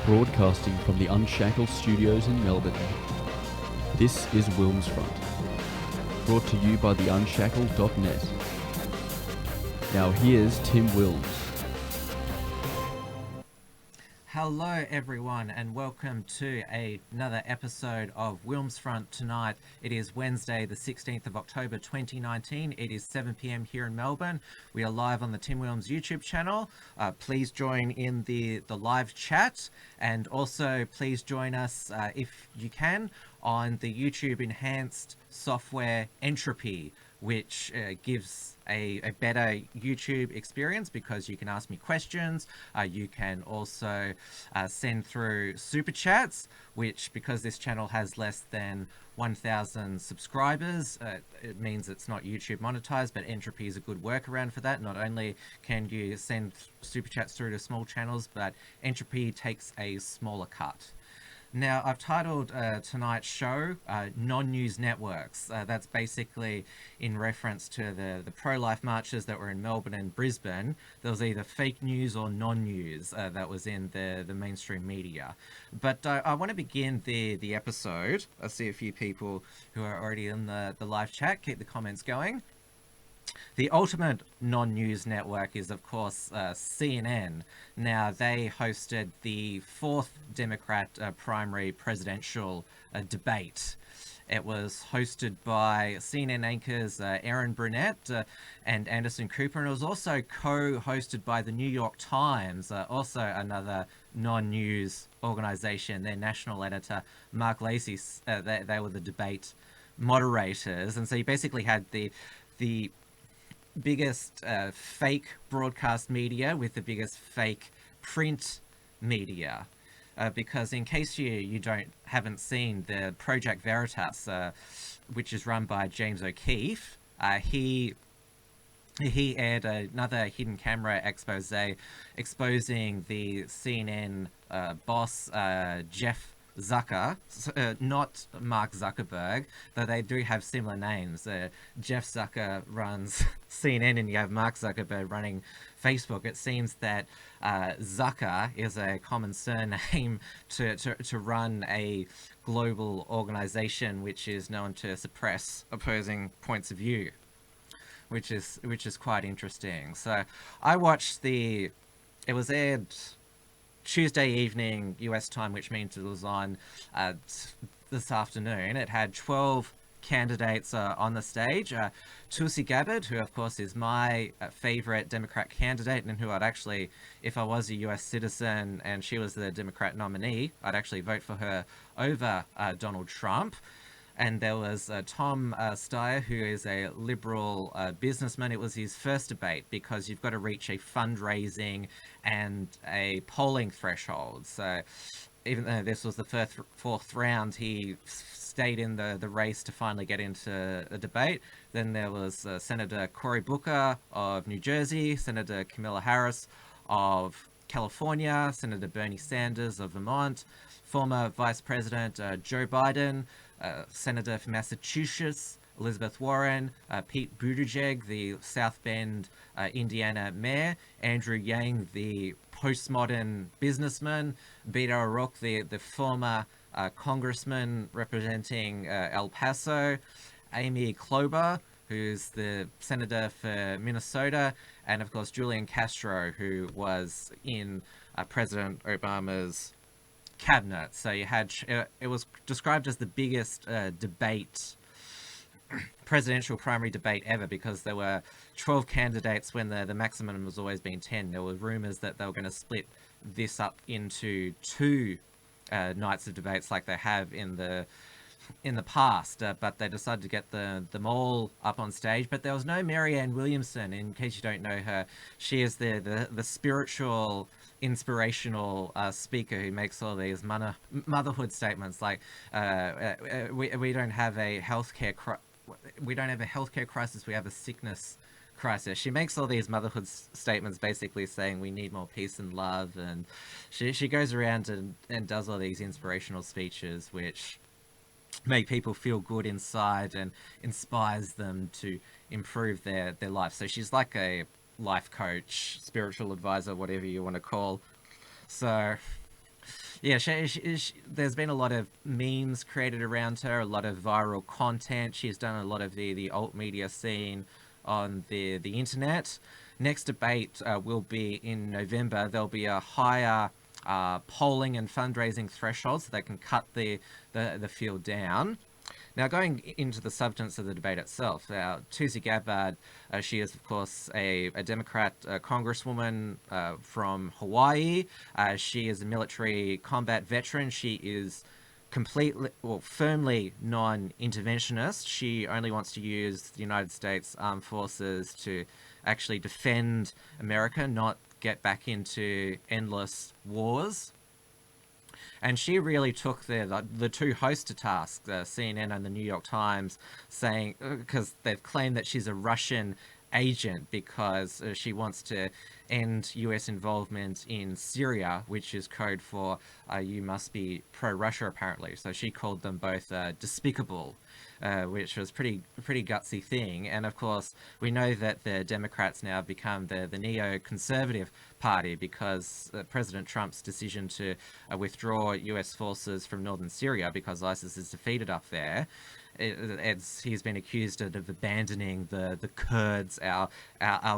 Broadcasting from the Unshackled Studios in Melbourne. This is WilmsFront, brought to you by theunshackled.net. Now here's Tim Wilms. Hello everyone and welcome to another episode of WilmsFront tonight. It is Wednesday the 16th of October 2019. It is 7 p.m. here in Melbourne. We are live on the Tim Wilms YouTube channel. Please join in the live chat, and also please join us if you can on the YouTube enhanced software Entropy, which gives a better YouTube experience because you can ask me questions. You can also send through super chats, which, because this channel has less than 1,000 subscribers, it means it's not YouTube monetized, but Entropy is a good workaround for that. Not only can you send super chats through to small channels, but Entropy takes a smaller cut. Now, I've titled tonight's show Non-News Networks. That's basically in reference to the pro-life marches that were in Melbourne and Brisbane. There was either fake news or non-news that was in the mainstream media. But I want to begin the episode. I see a few people who are already in the live chat. Keep the comments going. The ultimate non-news network is, of course, CNN. Now, they hosted the fourth Democrat primary presidential debate. It was hosted by CNN anchors Aaron Brunette and Anderson Cooper, and it was also co-hosted by the New York Times, also another non-news organization. Their national editor, Mark Lacey, they were the debate moderators. And so you basically had the biggest fake broadcast media with the biggest fake print media, because in case you haven't seen the Project Veritas, which is run by James O'Keefe, he aired another hidden camera expose exposing the CNN boss Jeff Zucker, not Mark Zuckerberg, though they do have similar names. Jeff Zucker runs CNN and you have Mark Zuckerberg running Facebook. It seems that Zucker is a common surname to run a global organization which is known to suppress opposing points of view, which is quite interesting. So I watched it was aired Tuesday evening US time, which means it was on this afternoon. It had 12 candidates on the stage. Tulsi Gabbard, who of course is my favorite Democrat candidate, and who I'd actually, if I was a US citizen and she was the Democrat nominee, I'd actually vote for her over Donald Trump. And there was Tom Steyer, who is a liberal businessman. It was his first debate because you've got to reach a fundraising and a polling threshold. So even though this was the fourth round, he stayed in the race to finally get into a debate. Then there was Senator Cory Booker of New Jersey, Senator Kamala Harris of California, Senator Bernie Sanders of Vermont, former Vice President Joe Biden, Senator from Massachusetts, Elizabeth Warren, Pete Buttigieg, the South Bend, Indiana mayor, Andrew Yang, the postmodern businessman, Beto O'Rourke, the former congressman representing El Paso, Amy Klobuchar, who's the senator for Minnesota, and of course Julian Castro, who was in President Obama's cabinet. So you had, it was described as the biggest presidential primary debate ever, because there were 12 candidates when the maximum has always been 10. There were rumors that they were going to split this up into two nights of debates like they have in the past, but they decided to get them all up on stage. But there was no Marianne Williamson. In case you don't know her, she is the spiritual, inspirational speaker who makes all these motherhood statements like we don't have a healthcare crisis, we have a sickness crisis. She makes all these motherhood statements basically saying we need more peace and love, and she goes around and does all these inspirational speeches which make people feel good inside and inspires them to improve their life. So she's like a life coach, spiritual advisor, whatever you want to call. So Yeah, there's been a lot of memes created around her, a lot of viral content. She's done a lot of the alt media scene on the internet. Next debate will be in November. There'll be a higher polling and fundraising threshold so they can cut the field down. Now, going into the substance of the debate itself, Tulsi Gabbard, she is, of course, a Democrat congresswoman from Hawaii. She is a military combat veteran. She is firmly non-interventionist. She only wants to use the United States Armed Forces to actually defend America, not get back into endless wars. And she really took the two hosts to task, CNN and the New York Times, saying, because they've claimed that she's a Russian agent because she wants to end US involvement in Syria, which is code for you must be pro-Russia, apparently. So she called them both despicable, which was pretty gutsy thing. And of course, we know that the Democrats now have become the neo-conservative party because President Trump's decision to withdraw US forces from northern Syria because ISIS is defeated up there. He's been accused of abandoning the Kurds, our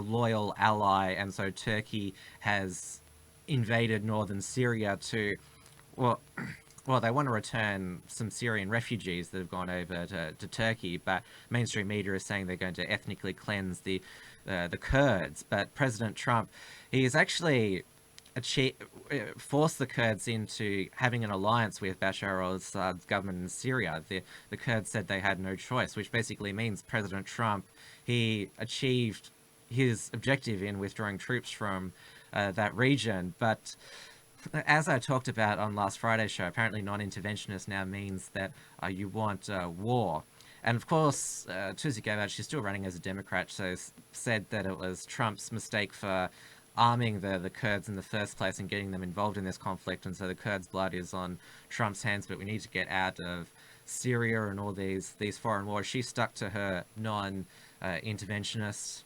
loyal ally, and so Turkey has invaded northern Syria to, well, they want to return some Syrian refugees that have gone over to Turkey, but mainstream media is saying they're going to ethnically cleanse the Kurds. But President Trump, he has actually forced the Kurds into having an alliance with Bashar al-Assad's government in Syria. The Kurds said they had no choice, which basically means President Trump, he achieved his objective in withdrawing troops from that region. But as I talked about on last Friday's show, apparently non-interventionist now means that you want war. And of course, Tulsi Gabbard, she's still running as a Democrat, so said that it was Trump's mistake for arming the Kurds in the first place and getting them involved in this conflict, and so the Kurds' blood is on Trump's hands, but we need to get out of Syria and all these foreign wars. She stuck to her non-interventionist.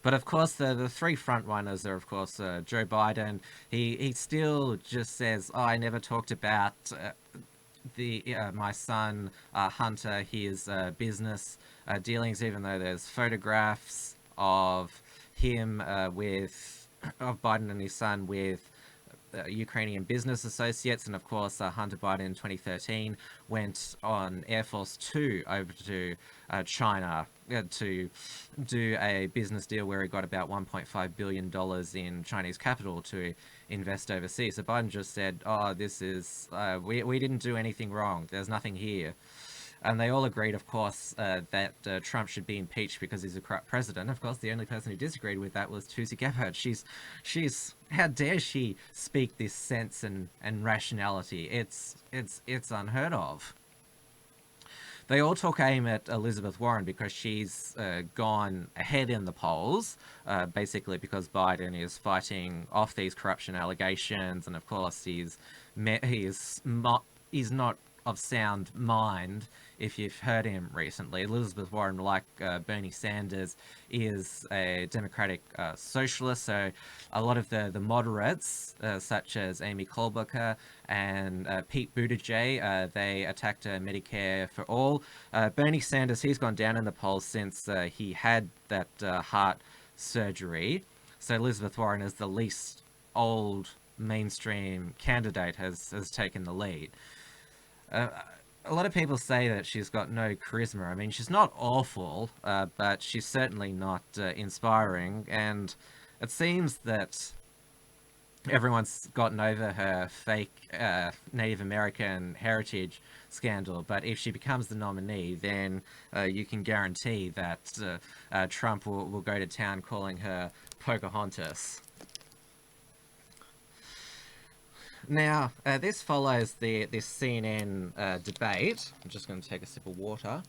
But of course, the three front runners are, of course, Joe Biden. He still just says, "Oh, I never talked about my son Hunter, his business dealings," even though there's photographs of him of Biden and his son with Ukrainian business associates. And of course, Hunter Biden in 2013 went on Air Force 2 over to China to do a business deal where he got about $1.5 billion in Chinese capital to invest overseas. So Biden just said, "Oh, this is, we didn't do anything wrong. There's nothing here." And they all agreed, of course, that Trump should be impeached because he's a corrupt president. Of course, the only person who disagreed with that was Tulsi Gabbard. How dare she speak this sense and rationality? It's unheard of. They all took aim at Elizabeth Warren because she's gone ahead in the polls, basically because Biden is fighting off these corruption allegations, and of course he's not of sound mind. If you've heard him recently, Elizabeth Warren, like Bernie Sanders, is a Democratic socialist. So a lot of the moderates, such as Amy Klobuchar and Pete Buttigieg, they attacked Medicare for all. Bernie Sanders, he's gone down in the polls since he had that heart surgery. So Elizabeth Warren, is the least old mainstream candidate, has taken the lead. A lot of people say that she's got no charisma. I mean, she's not awful, but she's certainly not inspiring. And it seems that everyone's gotten over her fake Native American heritage scandal. But if she becomes the nominee, then you can guarantee that Trump will go to town calling her Pocahontas. Now, this follows this CNN debate. I'm just going to take a sip of water.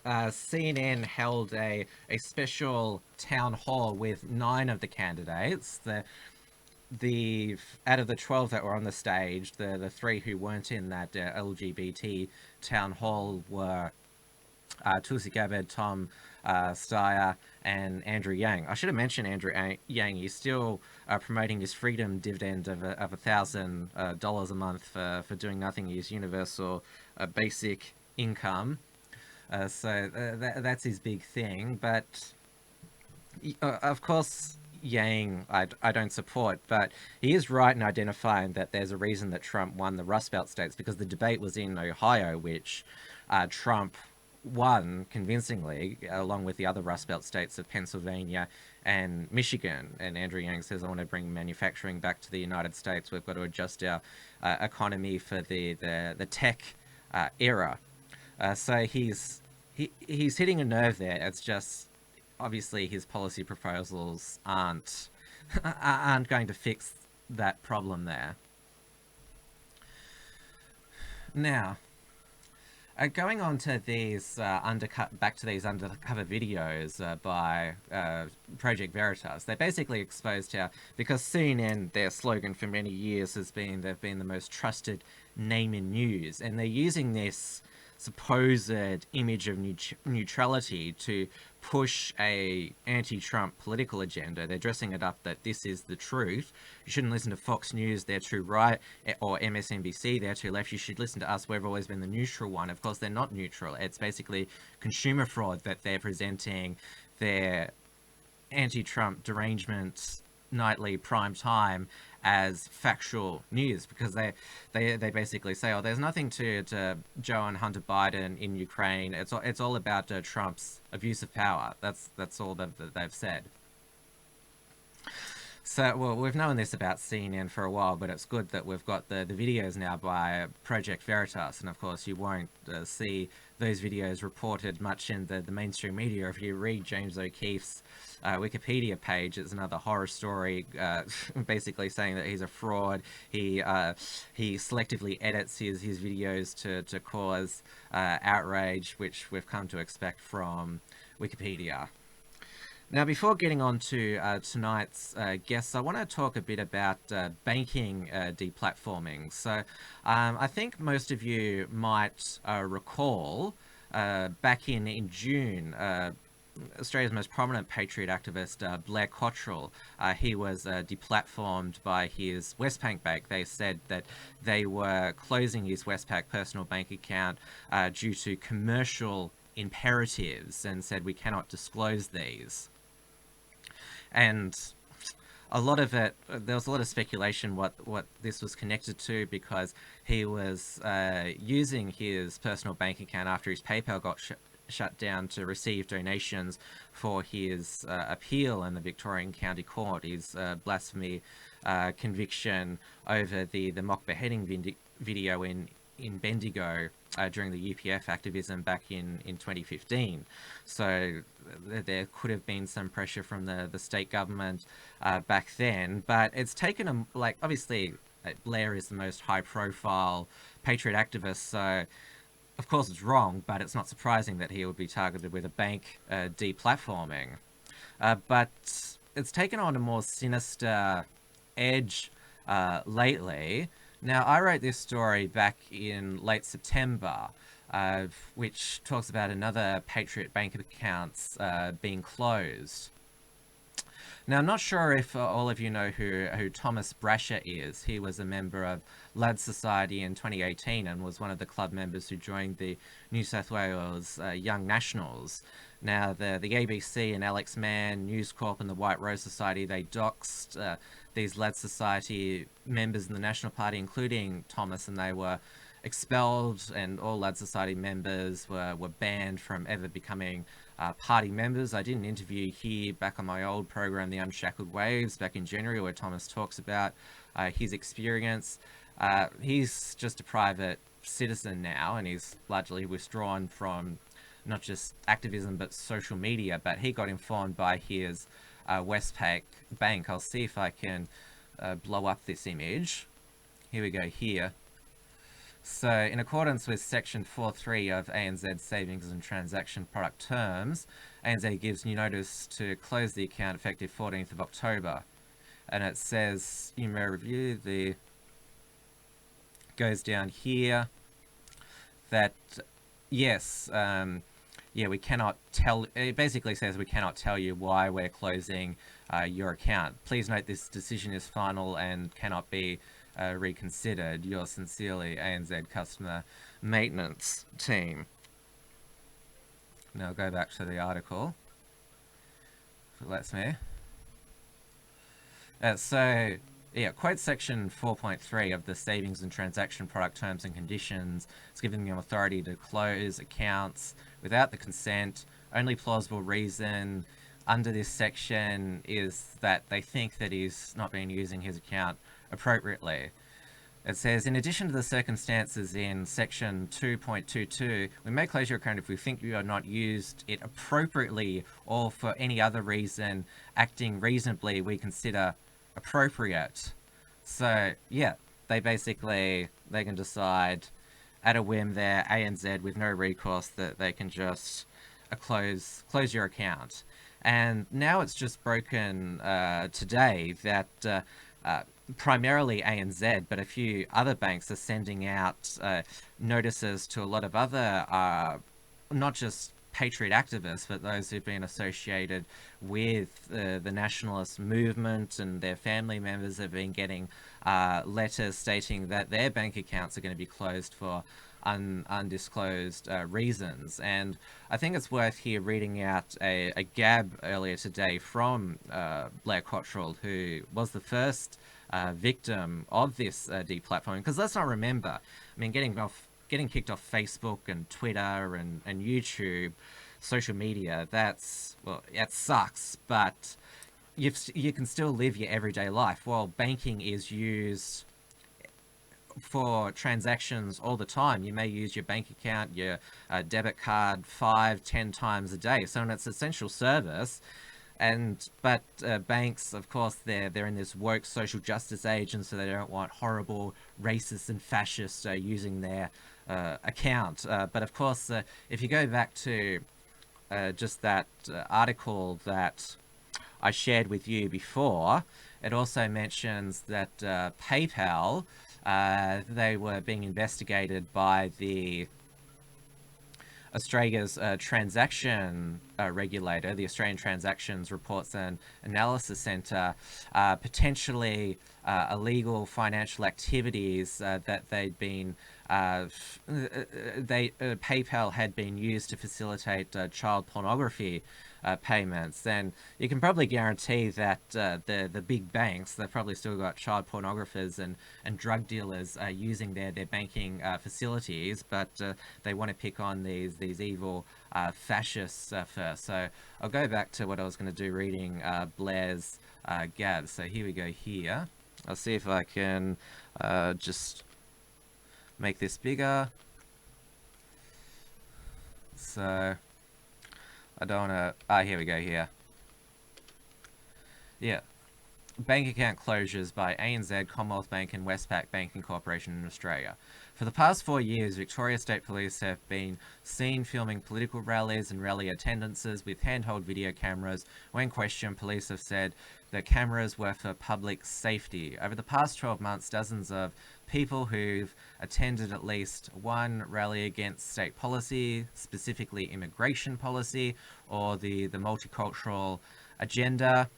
CNN held a special town hall with 9 of the candidates. Out of the 12 that were on the stage, the 3 who weren't in that LGBT town hall were Tulsi Gabbard, Tom Steyer, and Andrew Yang. I should have mentioned Andrew Yang. He's still promoting his freedom dividend of $1,000 a month for doing nothing. His universal basic income. That's his big thing. But of course, Yang, I don't support, but he is right in identifying that there's a reason that Trump won the Rust Belt states, because the debate was in Ohio, which Trump won convincingly, along with the other Rust Belt states of Pennsylvania and Michigan. And Andrew Yang says, I want to bring manufacturing back to the United States. We've got to adjust our economy for the tech era. So he's hitting a nerve there. It's just obviously his policy proposals aren't going to fix that problem there. Now, going on to these back to these undercover videos by Project Veritas, they basically exposed how, because CNN, their slogan for many years has been they've been the most trusted name in news, and they're using this supposed image of neutrality to push a anti-Trump political agenda. They're dressing it up that this is the truth. You shouldn't listen to Fox News, they're too right, or MSNBC, they're too left. You should listen to us, we've always been the neutral one. Of course, they're not neutral. It's basically consumer fraud that they're presenting their anti-Trump derangement nightly prime time as factual news, because they basically say, oh, there's nothing to Joe and Hunter Biden in Ukraine. It's all about Trump's abuse of power. That's all that they've said. So, well, we've known this about CNN for a while, but it's good that we've got the videos now by Project Veritas. And of course, you won't see those videos reported much in the mainstream media. If you read James O'Keefe's Wikipedia page, it's another horror story, basically saying that he's a fraud. He selectively edits his videos to cause outrage, which we've come to expect from Wikipedia. Now, before getting on to tonight's guests, I want to talk a bit about banking deplatforming. So I think most of you might recall back in June, Australia's most prominent patriot activist, Blair Cottrell, he was deplatformed by his Westpac bank. They said that they were closing his Westpac personal bank account due to commercial imperatives, and said we cannot disclose these. And a lot of it, there was a lot of speculation what this was connected to, because he was using his personal bank account after his PayPal got shut down to receive donations for his appeal in the Victorian County Court, his blasphemy conviction over the mock beheading video in Bendigo during the UPF activism back in 2015. So there could have been some pressure from the state government back then, but it's taken obviously Blair is the most high profile patriot activist, so of course it's wrong, but it's not surprising that he would be targeted with a bank deplatforming. But it's taken on a more sinister edge lately. Now, I wrote this story back in late September, which talks about another Patriot bank accounts being closed. Now, I'm not sure if all of you know who Thomas Brasher is. He was a member of Lads Society in 2018 and was one of the club members who joined the New South Wales Young Nationals. Now, the ABC and Alex Mann, News Corp and the White Rose Society, they doxed these Lads Society members in the National Party, including Thomas, and they were expelled, and all Lads Society members were banned from ever becoming party members. I did an interview here back on my old program, The Unshackled Waves, back in January, where Thomas talks about his experience. He's just a private citizen now, and he's largely withdrawn from not just activism but social media, but he got informed by his Westpac bank. I'll see if I can blow up this image. Here we go here. So in accordance with section 4.3 of ANZ Savings and Transaction Product Terms, ANZ gives new notice to close the account effective 14th of October. And it says, you may review, goes down here, that yes, yeah, we cannot tell. It basically says we cannot tell you why we're closing your account. Please note this decision is final and cannot be reconsidered. Yours sincerely, ANZ Customer Maintenance Team. Now go back to the article, if it lets me. So, yeah, quote section 4.3 of the Savings and Transaction Product Terms and Conditions. It's giving them authority to close accounts without the consent. Only plausible reason under this section is that they think that he's not been using his account appropriately. It says, in addition to the circumstances in section 2.22, we may close your account if we think you have not used it appropriately or for any other reason acting reasonably we consider appropriate. So, yeah, they can decide at a whim there, ANZ, with no recourse, that they can just close your account. And now it's just broken today that primarily ANZ, but a few other banks are sending out notices to a lot of other, not just patriot activists, but those who've been associated with the nationalist movement, and their family members have been getting letters stating that their bank accounts are going to be closed for undisclosed reasons. And I think it's worth here reading out a gab earlier today from Blair Cottrell, who was the first victim of this deplatforming. Because let's not remember, I mean, getting kicked off Facebook and Twitter and YouTube, social media, well, it sucks, but you can still live your everyday life. While banking is used for transactions all the time, you may use your bank account, your debit card 5-10 times a day. So it's an essential service. But banks, of course, they're in this woke social justice age, and so they don't want horrible racists and fascists using their account. But of course, if you go back to just that article that I shared with you before, it also mentions that PayPal, they were being investigated by the Australia's transaction regulator, the Australian Transactions Reports and Analysis Centre, potentially illegal financial activities that they'd been PayPal had been used to facilitate child pornography payments. And you can probably guarantee that the big banks, they've probably still got child pornographers and drug dealers using their banking facilities, but they want to pick on these evil fascists first. So I'll go back to what I was going to do, reading Blair's gab. So here we go here. I'll see if I can just make this bigger. So I don't want to... here we go here. Yeah. Bank account closures by ANZ, Commonwealth Bank and Westpac Banking Corporation in Australia. For the past 4 years, Victoria State Police have been seen filming political rallies and rally attendances with handheld video cameras. When questioned, police have said the cameras were for public safety. Over the past 12 months, dozens of people who've attended at least one rally against state policy, specifically immigration policy or the multicultural agenda,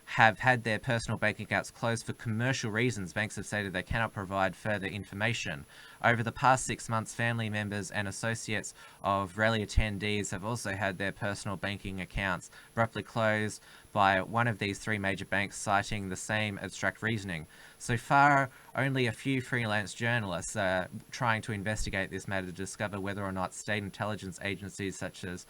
have had their personal bank accounts closed for commercial reasons. Banks have stated they cannot provide further information. Over the past 6 months, family members and associates of rally attendees have also had their personal banking accounts abruptly closed by one of these three major banks, citing the same abstract reasoning. So far, only a few freelance journalists are trying to investigate this matter to discover whether or not state intelligence agencies such as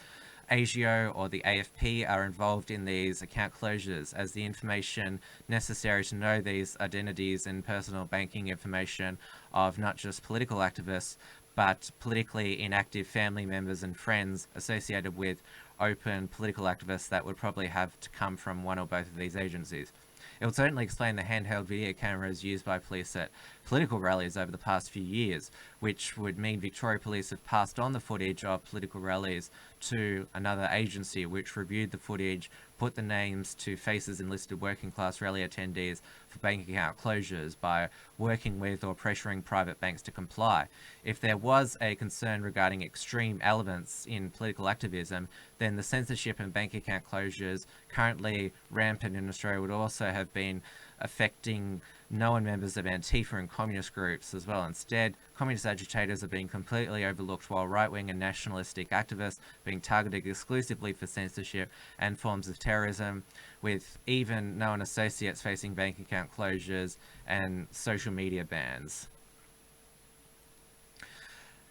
ASIO or the AFP are involved in these account closures, as the information necessary to know these identities and personal banking information of not just political activists, but politically inactive family members and friends associated with open political activists, that would probably have to come from one or both of these agencies. It would certainly explain the handheld video cameras used by police at political rallies over the past few years, which would mean Victoria Police have passed on the footage of political rallies to another agency, which reviewed the footage, put the names to faces in listed working class rally attendees for bank account closures by working with or pressuring private banks to comply. If there was a concern regarding extreme elements in political activism, then the censorship and bank account closures currently rampant in Australia would also have been affecting known members of Antifa and communist groups as well. Instead, communist agitators are being completely overlooked, while right-wing and nationalistic activists being targeted exclusively for censorship and forms of terrorism, with even known associates facing bank account closures and social media bans.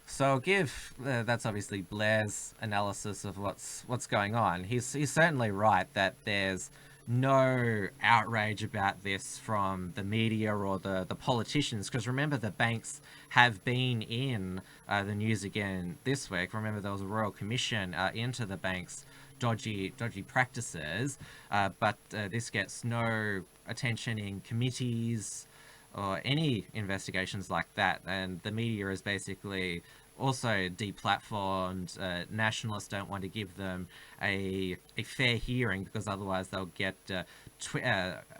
So I'll give that's obviously Blair's analysis of what's going on. He's certainly right that there's no outrage about this from the media or the politicians, because remember, the banks have been in the news again this week. Remember, there was a royal commission into the banks' dodgy practices, but this gets no attention in committees or any investigations like that, and the media is basically also deplatformed. Nationalists don't want to give them a fair hearing, because otherwise they'll get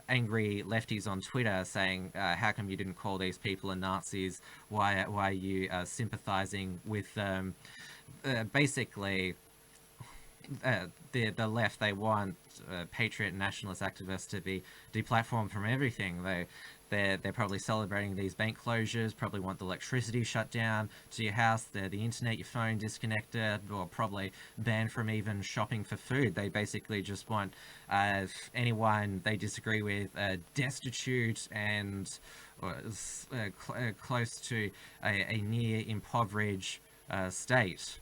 angry lefties on Twitter saying, how come you didn't call these people a Nazis? Why are you sympathizing with them? Basically, the left, they want patriot and nationalist activists to be deplatformed from everything. They're probably celebrating these bank closures, probably want the electricity shut down to your house, the internet, your phone disconnected, or probably banned from even shopping for food. They basically just want anyone they disagree with destitute and close to a near impoverished state.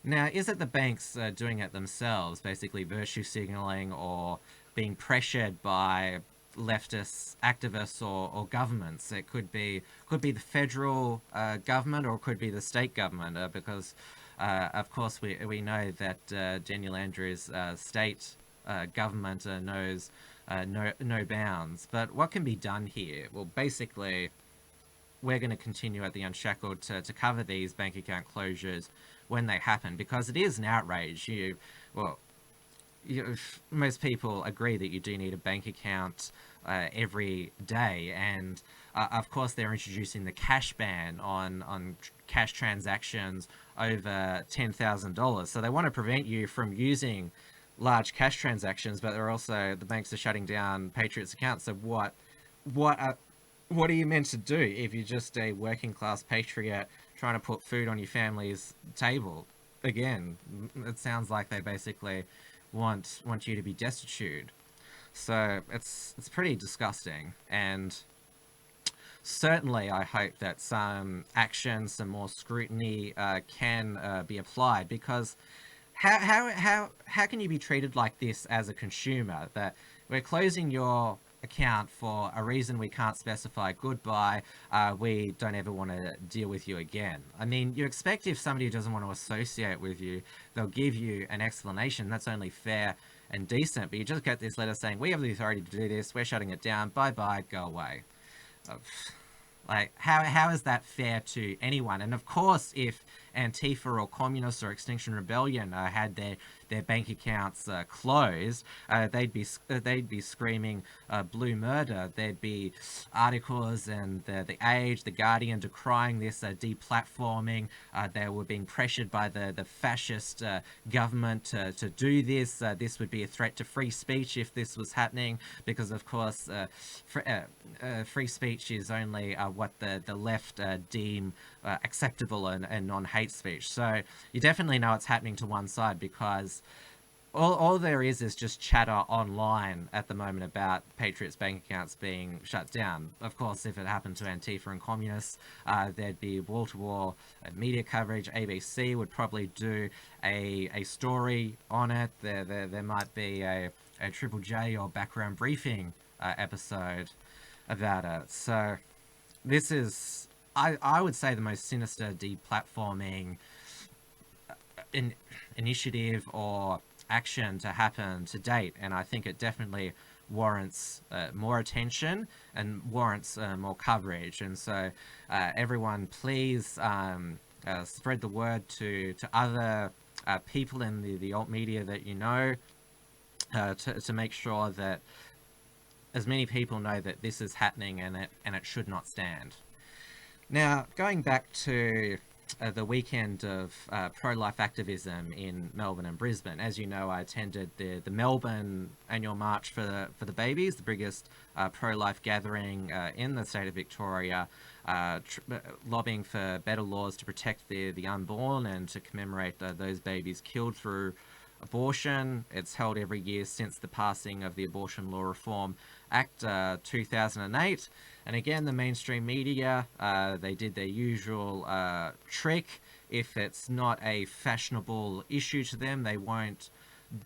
Now, is it the banks doing it themselves, basically virtue signalling or being pressured by leftist activists or governments? It could be the federal government, or it could be the state government, because of course we know that Daniel Andrews' state government knows no bounds. But what can be done here? Well, basically, we're going to continue at the Unshackled to cover these bank account closures when they happen, because it is an outrage. Most people agree that you do need a bank account every day, and of course they're introducing the cash ban on cash transactions over $10,000. So they want to prevent you from using large cash transactions, but they're also, the banks are shutting down patriots accounts. So what are you meant to do if you're just a working class patriot trying to put food on your family's table? Again, it sounds like they basically want you to be destitute. So it's pretty disgusting, and certainly I hope that some action, some more scrutiny can be applied, because how can you be treated like this as a consumer, that we're closing your account for a reason we can't specify? Goodbye, we don't ever want to deal with you again. I mean, you expect if somebody doesn't want to associate with you, they'll give you an explanation. That's only fair and decent, but you just get this letter saying, we have the authority to do this, we're shutting it down, bye, go away. Like, how is that fair to anyone? And of course, if Antifa or communists or Extinction Rebellion had their bank accounts closed, they'd be screaming blue murder. There'd be articles and the Age, the Guardian decrying this deplatforming. They were being pressured by the fascist government to do this. This would be a threat to free speech if this was happening, because of course free speech is only what the left deem acceptable and non-hate speech. So you definitely know it's happening to one side, because all there is just chatter online at the moment about Patriots' bank accounts being shut down. Of course, if it happened to Antifa and communists, there'd be wall-to-wall media coverage. ABC would probably do a story on it. There might be a Triple J or Background Briefing episode about it. So this is, I would say, the most sinister deplatforming initiative or action to happen to date, and I think it definitely warrants more attention and warrants more coverage. And so everyone, please spread the word to other people in the alt media that you know. to make sure that as many people know that this is happening and it should not stand. Now, going back to the weekend of pro-life activism in Melbourne and Brisbane, as you know, I attended the Melbourne annual march for the babies, the biggest pro-life gathering in the state of Victoria, lobbying for better laws to protect the unborn and to commemorate those babies killed through abortion. It's held every year since the passing of the Abortion Law Reform Act 2008. And again, the mainstream media, they did their usual trick. If it's not a fashionable issue to them, they won't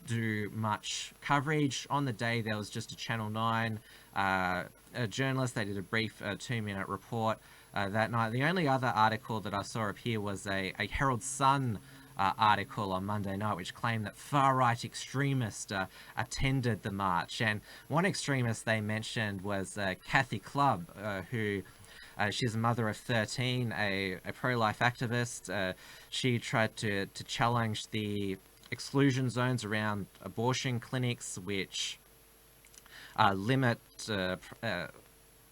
do much coverage. On the day, there was just a Channel 9 a journalist. They did a brief 2-minute report that night. The only other article that I saw appear was a Herald Sun article on Monday night, which claimed that far-right extremists attended the march. And one extremist they mentioned was Kathy Clubb, who she's a mother of 13, a pro-life activist. She tried to challenge the exclusion zones around abortion clinics, which limit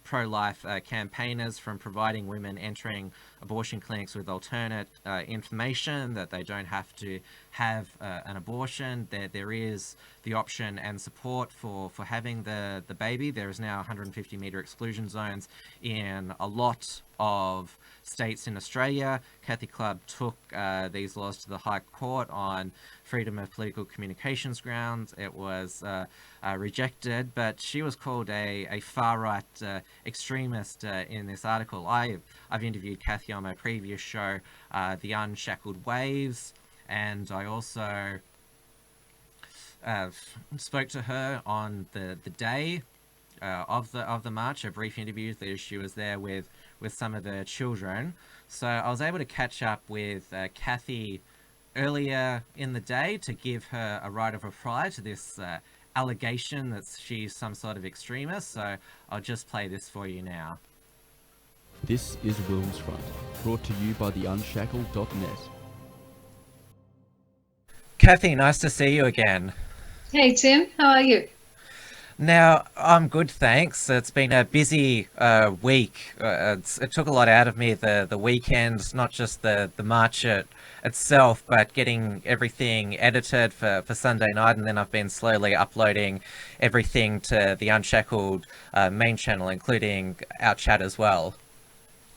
pro-life campaigners from providing women entering abortion clinics with alternate information, that they don't have to have an abortion. There is the option and support for having the baby. There is now 150 metre exclusion zones in a lot of states in Australia. Kathy Clubb took these laws to the High Court on freedom of political communications grounds. It was rejected, but she was called a far-right extremist in this article. I've interviewed Kathy on my previous show, The Unshackled Waves, and I also spoke to her on the day of the march, a brief interview that she was there with some of the children. So I was able to catch up with Kathy earlier in the day to give her a right of reply to this allegation that she's some sort of extremist. So I'll just play this for you now. This is WilmsFront, brought to you by the unshackled.net. Kathy, nice to see you again. Hey Tim, how are you? Now, I'm good, thanks. It's been a busy week. It took a lot out of me, the weekend, not just the march itself, but getting everything edited for Sunday night, and then I've been slowly uploading everything to the Unshackled main channel, including our chat as well.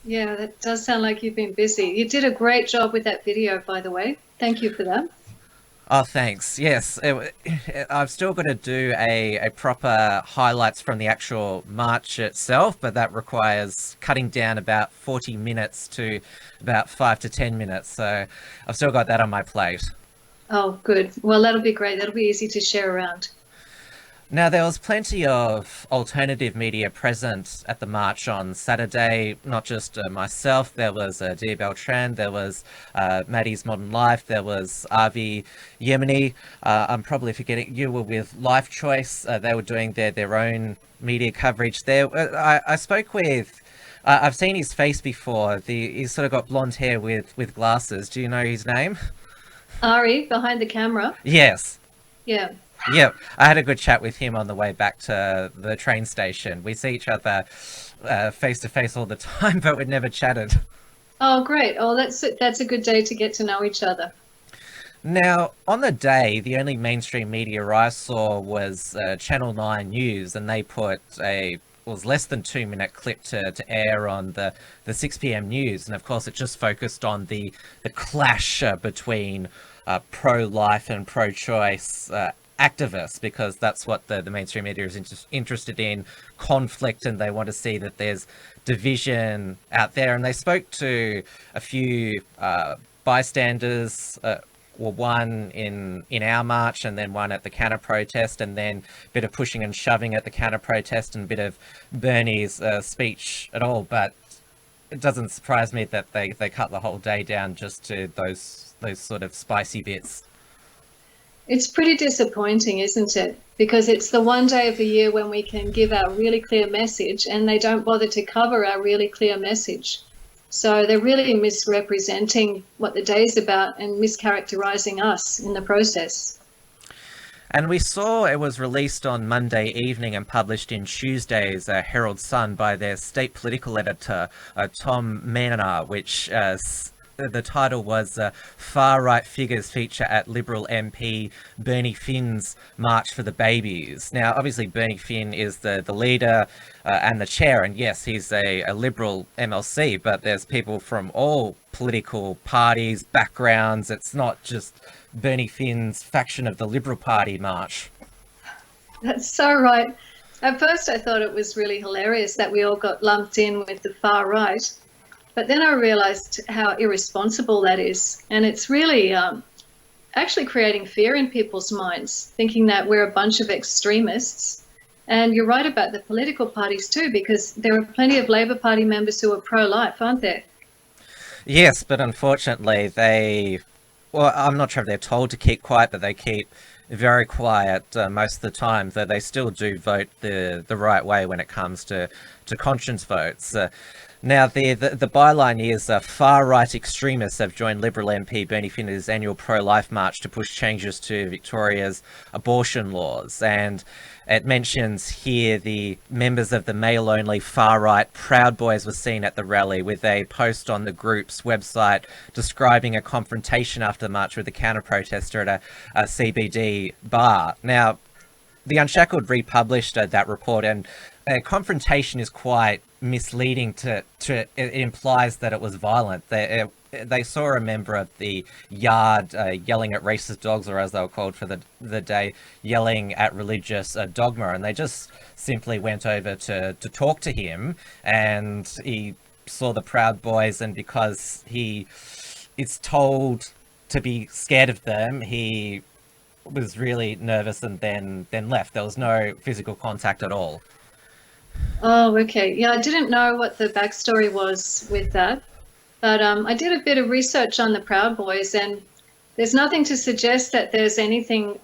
Yeah, that does sound like you've been busy. You did a great job with that video, by the way. Thank you for that. Oh, thanks. Yes, I've still got to do a proper highlights from the actual march itself, but that requires cutting down about 40 minutes to about 5 to 10 minutes. So I've still got that on my plate. Oh, good. Well, that'll be great. That'll be easy to share around. Now, there was plenty of alternative media present at the march on Saturday, not just myself. There was Dia Beltran, there was Maddie's Modern Life, there was Avi Yemeni. I'm probably forgetting, you were with Life Choice. They were doing their own media coverage there. I spoke with, I've seen his face before. He's sort of got blonde hair with glasses. Do you know his name? Ari, behind the camera? Yes. Yeah. Yeah, I had a good chat with him on the way back to the train station. We see each other face to face all the time, but we'd never chatted. Oh, great. Oh, that's a good day to get to know each other. Now, on the day, the only mainstream media I saw was Channel 9 News, and they put was less than 2-minute clip to air on the 6 p.m. news. And of course, it just focused on the clash between pro-life and pro-choice activists, because that's what the mainstream media is interested in, conflict, and they want to see that there's division out there. And they spoke to a few bystanders, one in our march, and then one at the counter protest, and then a bit of pushing and shoving at the counter protest, and a bit of Bernie's speech at all. But it doesn't surprise me that they cut the whole day down just to those sort of spicy bits. It's pretty disappointing, isn't it? Because it's the one day of the year when we can give our really clear message, and they don't bother to cover our really clear message. So they're really misrepresenting what the day is about and mischaracterizing us in the process. And we saw it was released on Monday evening and published in Tuesday's Herald Sun by their state political editor, Tom Manor, which the title was Far-Right Figures Feature at Liberal MP Bernie Finn's March for the Babies. Now, obviously, Bernie Finn is the leader and the chair, and yes, he's a Liberal MLC, but there's people from all political parties, backgrounds. It's not just Bernie Finn's faction of the Liberal Party march. That's so right. At first, I thought it was really hilarious that we all got lumped in with the far right. But then I realised how irresponsible that is. And it's really actually creating fear in people's minds, thinking that we're a bunch of extremists. And you're right about the political parties too, because there are plenty of Labor Party members who are pro-life, aren't there? Yes, but unfortunately I'm not sure if they're told to keep quiet, but they keep very quiet most of the time, though they still do vote the right way when it comes to conscience votes. Now, the byline is far-right extremists have joined Liberal MP Bernie Finner's annual pro-life march to push changes to Victoria's abortion laws. And it mentions here the members of the male-only far-right Proud Boys were seen at the rally with a post on the group's website describing a confrontation after the march with a counter-protester at a CBD bar. Now, The Unshackled republished that report, and a confrontation is quite misleading it implies that it was violent. They saw a member of the yard yelling at racist dogs, or as they were called for the day, yelling at religious dogma, and they just simply went over to talk to him, and he saw the Proud Boys, and because he is told to be scared of them, he was really nervous and then left. There was no physical contact at all. Oh, okay. Yeah, I didn't know what the backstory was with that. But I did a bit of research on the Proud Boys, and there's nothing to suggest that there's anything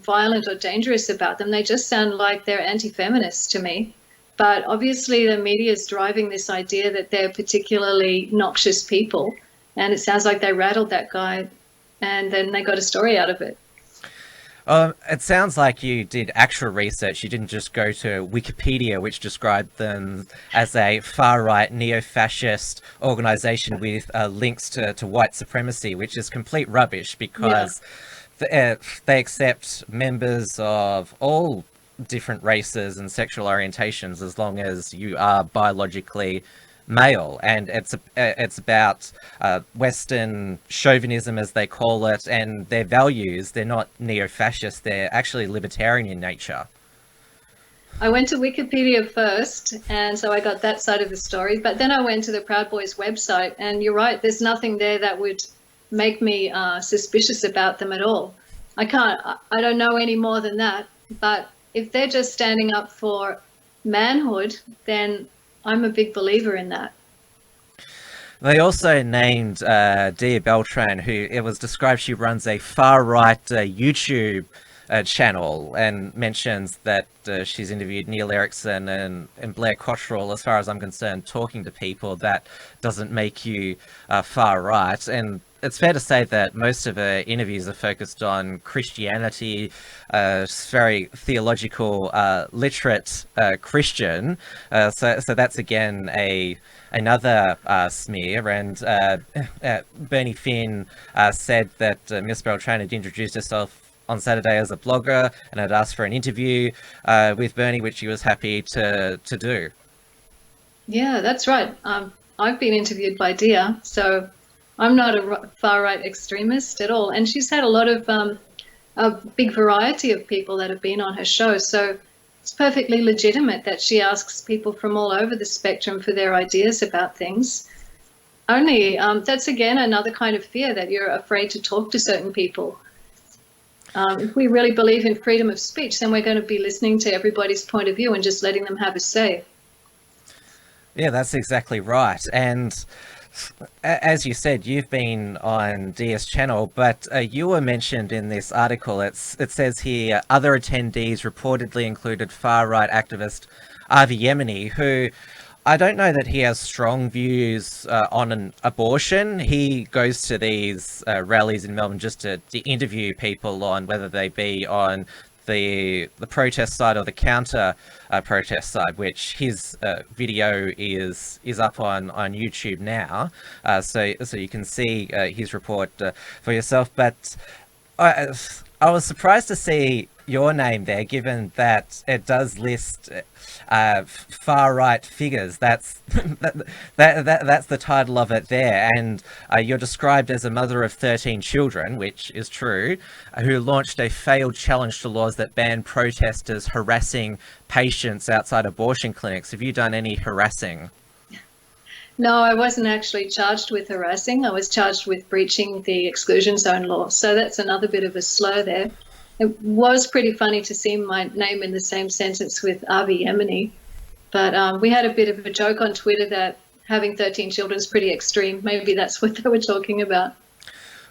violent or dangerous about them. They just sound like they're anti-feminists to me. But obviously the media is driving this idea that they're particularly noxious people. And it sounds like they rattled that guy, and then they got a story out of it. It sounds like you did actual research. You didn't just go to Wikipedia, which described them as a far-right neo-fascist organisation with links to white supremacy, which is complete rubbish because they accept members of all different races and sexual orientations as long as you are biologically male, and it's about Western chauvinism, as they call it, and their values. They're not neo-fascist, they're actually libertarian in nature. I went to Wikipedia first, and so I got that side of the story, but then I went to the Proud Boys website, and you're right, there's nothing there that would make me suspicious about them at all. I don't know any more than that, but if they're just standing up for manhood, then I'm a big believer in that. They also named Dia Beltran, who it was described she runs a far-right YouTube channel, and mentions that she's interviewed Neil Erickson and Blair Cottrell. As far as I'm concerned, talking to people, that doesn't make you far-right. And it's fair to say that most of her interviews are focused on Christianity. She's very theological, literate Christian. So that's again another smear. And Bernie Finn said that Miss Beltran had introduced herself on Saturday as a blogger and had asked for an interview with Bernie, which she was happy to do. Yeah, that's right. I've been interviewed by Dia, so I'm not a far-right extremist at all. And she's had a lot of a big variety of people that have been on her show. So it's perfectly legitimate that she asks people from all over the spectrum for their ideas about things. Only that's, again, another kind of fear, that you're afraid to talk to certain people. If we really believe in freedom of speech, then we're going to be listening to everybody's point of view and just letting them have a say. Yeah, that's exactly right. And as you said, you've been on Dia's channel, but you were mentioned in this article. It says here, other attendees reportedly included far-right activist Avi Yemeni, who I don't know that he has strong views on an abortion. He goes to these rallies in Melbourne just to interview people on whether they be on the protest side or the counter protest side, which his video is up on YouTube now, so you can see his report for yourself. But I was surprised to see your name there, given that it does list far right figures. That's that's the title of it there, and you're described as a mother of 13 children, which is true, who launched a failed challenge to laws that ban protesters harassing patients outside abortion clinics. Have you done any harassing? No, I wasn't actually charged with harassing. I was charged with breaching the exclusion zone law. So that's another bit of a slur there. It was pretty funny to see my name in the same sentence with Avi Yemeni. But we had a bit of a joke on Twitter that having 13 children is pretty extreme. Maybe that's what they were talking about.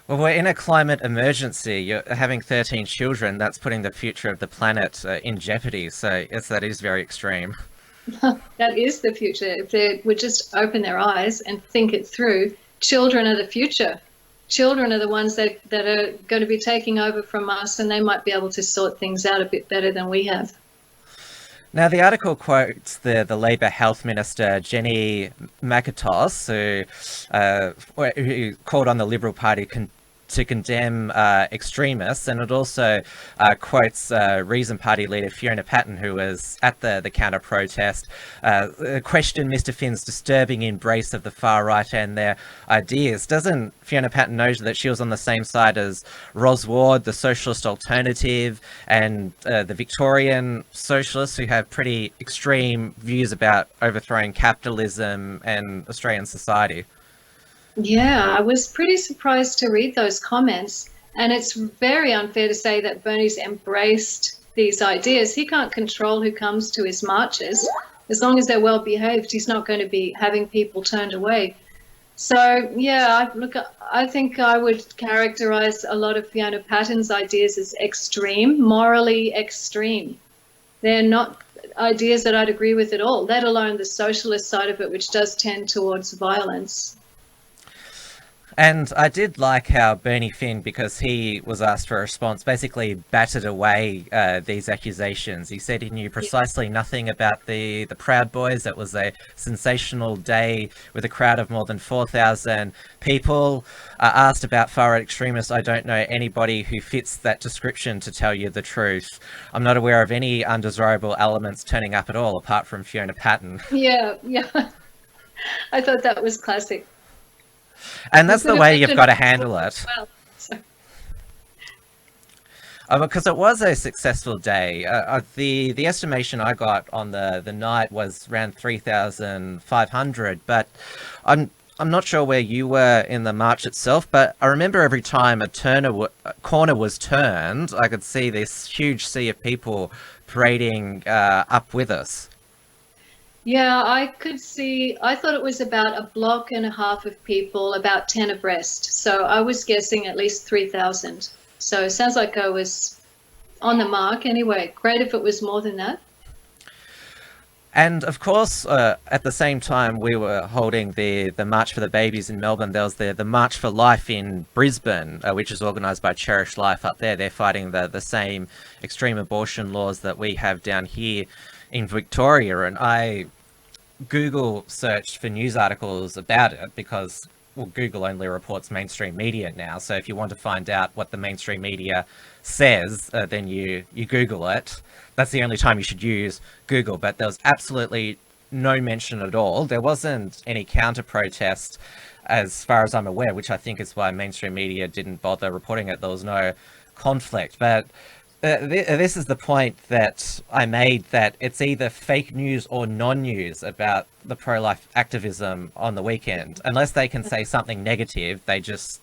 Well, we're in a climate emergency. You're having 13 children. That's putting the future of the planet in jeopardy. So yes, that is very extreme. That is the future. If they would just open their eyes and think it through, children are the future. Children are the ones that are going to be taking over from us, and they might be able to sort things out a bit better than we have. Now, the article quotes the Labor Health Minister, Jenny Macintosh, who called on the Liberal Party to condemn extremists, and it also quotes Reason Party leader Fiona Patten, who was at the counter protest, questioned Mr Finn's disturbing embrace of the far right and their ideas. Doesn't Fiona Patten know that she was on the same side as Ros Ward, the Socialist Alternative, and the Victorian Socialists, who have pretty extreme views about overthrowing capitalism and Australian society? Yeah, I was pretty surprised to read those comments, and it's very unfair to say that Bernie's embraced these ideas. He can't control who comes to his marches. As long as they're well behaved, he's not going to be having people turned away. So yeah, I think I would characterize a lot of Fiona Patten's ideas as extreme, morally extreme. They're not ideas that I'd agree with at all, let alone the socialist side of it, which does tend towards violence. And I did like how Bernie Finn, because he was asked for a response, basically battered away these accusations. He said he knew precisely nothing about the Proud Boys. It was a sensational day with a crowd of more than 4,000 people. Asked about far-right extremists, I don't know anybody who fits that description, to tell you the truth. I'm not aware of any undesirable elements turning up at all, apart from Fiona Patten. Yeah. I thought that was classic. And that's the way you've got to handle it. Because it was a successful day. The estimation I got on the night was around 3,500, but I'm not sure where you were in the march itself, but I remember every time a corner was turned, I could see this huge sea of people parading up with us. Yeah, I could see, I thought it was about a block and a half of people, about 10 abreast. So I was guessing at least 3,000. So it sounds like I was on the mark anyway. Great if it was more than that. And of course, at the same time we were holding the March for the Babies in Melbourne, there was the March for Life in Brisbane, which is organised by Cherish Life up there. They're fighting the same extreme abortion laws that we have down here in Victoria, and I Google searched for news articles about it because, well, Google only reports mainstream media now. So if you want to find out what the mainstream media says, then you Google it. That's the only time you should use Google. But there was absolutely no mention at all. There wasn't any counter protest, as far as I'm aware, which I think is why mainstream media didn't bother reporting it. There was no conflict, but this is the point that I made, that it's either fake news or non-news about the pro-life activism on the weekend. Unless they can say something negative, they just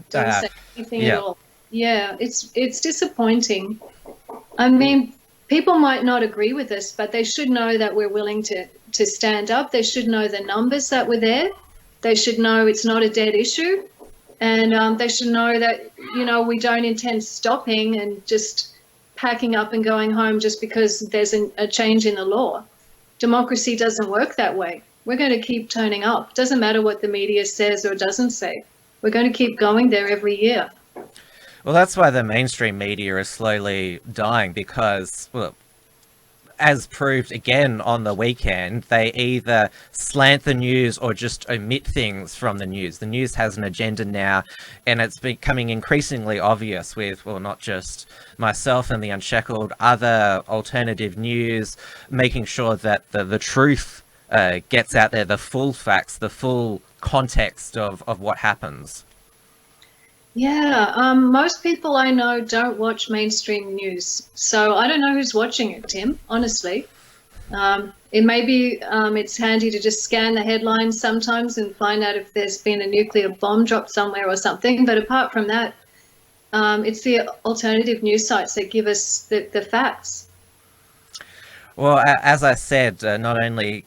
don't say anything at all. Yeah, it's disappointing. I mean, people might not agree with us, but they should know that we're willing to stand up. They should know the numbers that were there. They should know it's not a dead issue. And they should know that, we don't intend stopping and just packing up and going home just because there's a change in the law. democracy doesn't work that way. We're going to keep turning up. Doesn't matter what the media says or doesn't say. We're going to keep going there every year. Well, that's why the mainstream media is slowly dying, because, well, as proved again on the weekend, they either slant the news or just omit things from the news. The news has an agenda now, and it's becoming increasingly obvious with, well, not just myself and the Unshackled, other alternative news, making sure that the truth gets out there, the full facts, the full context of what happens. Yeah, most people I know don't watch mainstream news, so I don't know who's watching it, Tim, honestly. It may be it's handy to just scan the headlines sometimes and find out if there's been a nuclear bomb dropped somewhere or something, but apart from that, it's the alternative news sites that give us the facts. Well, as I said, not only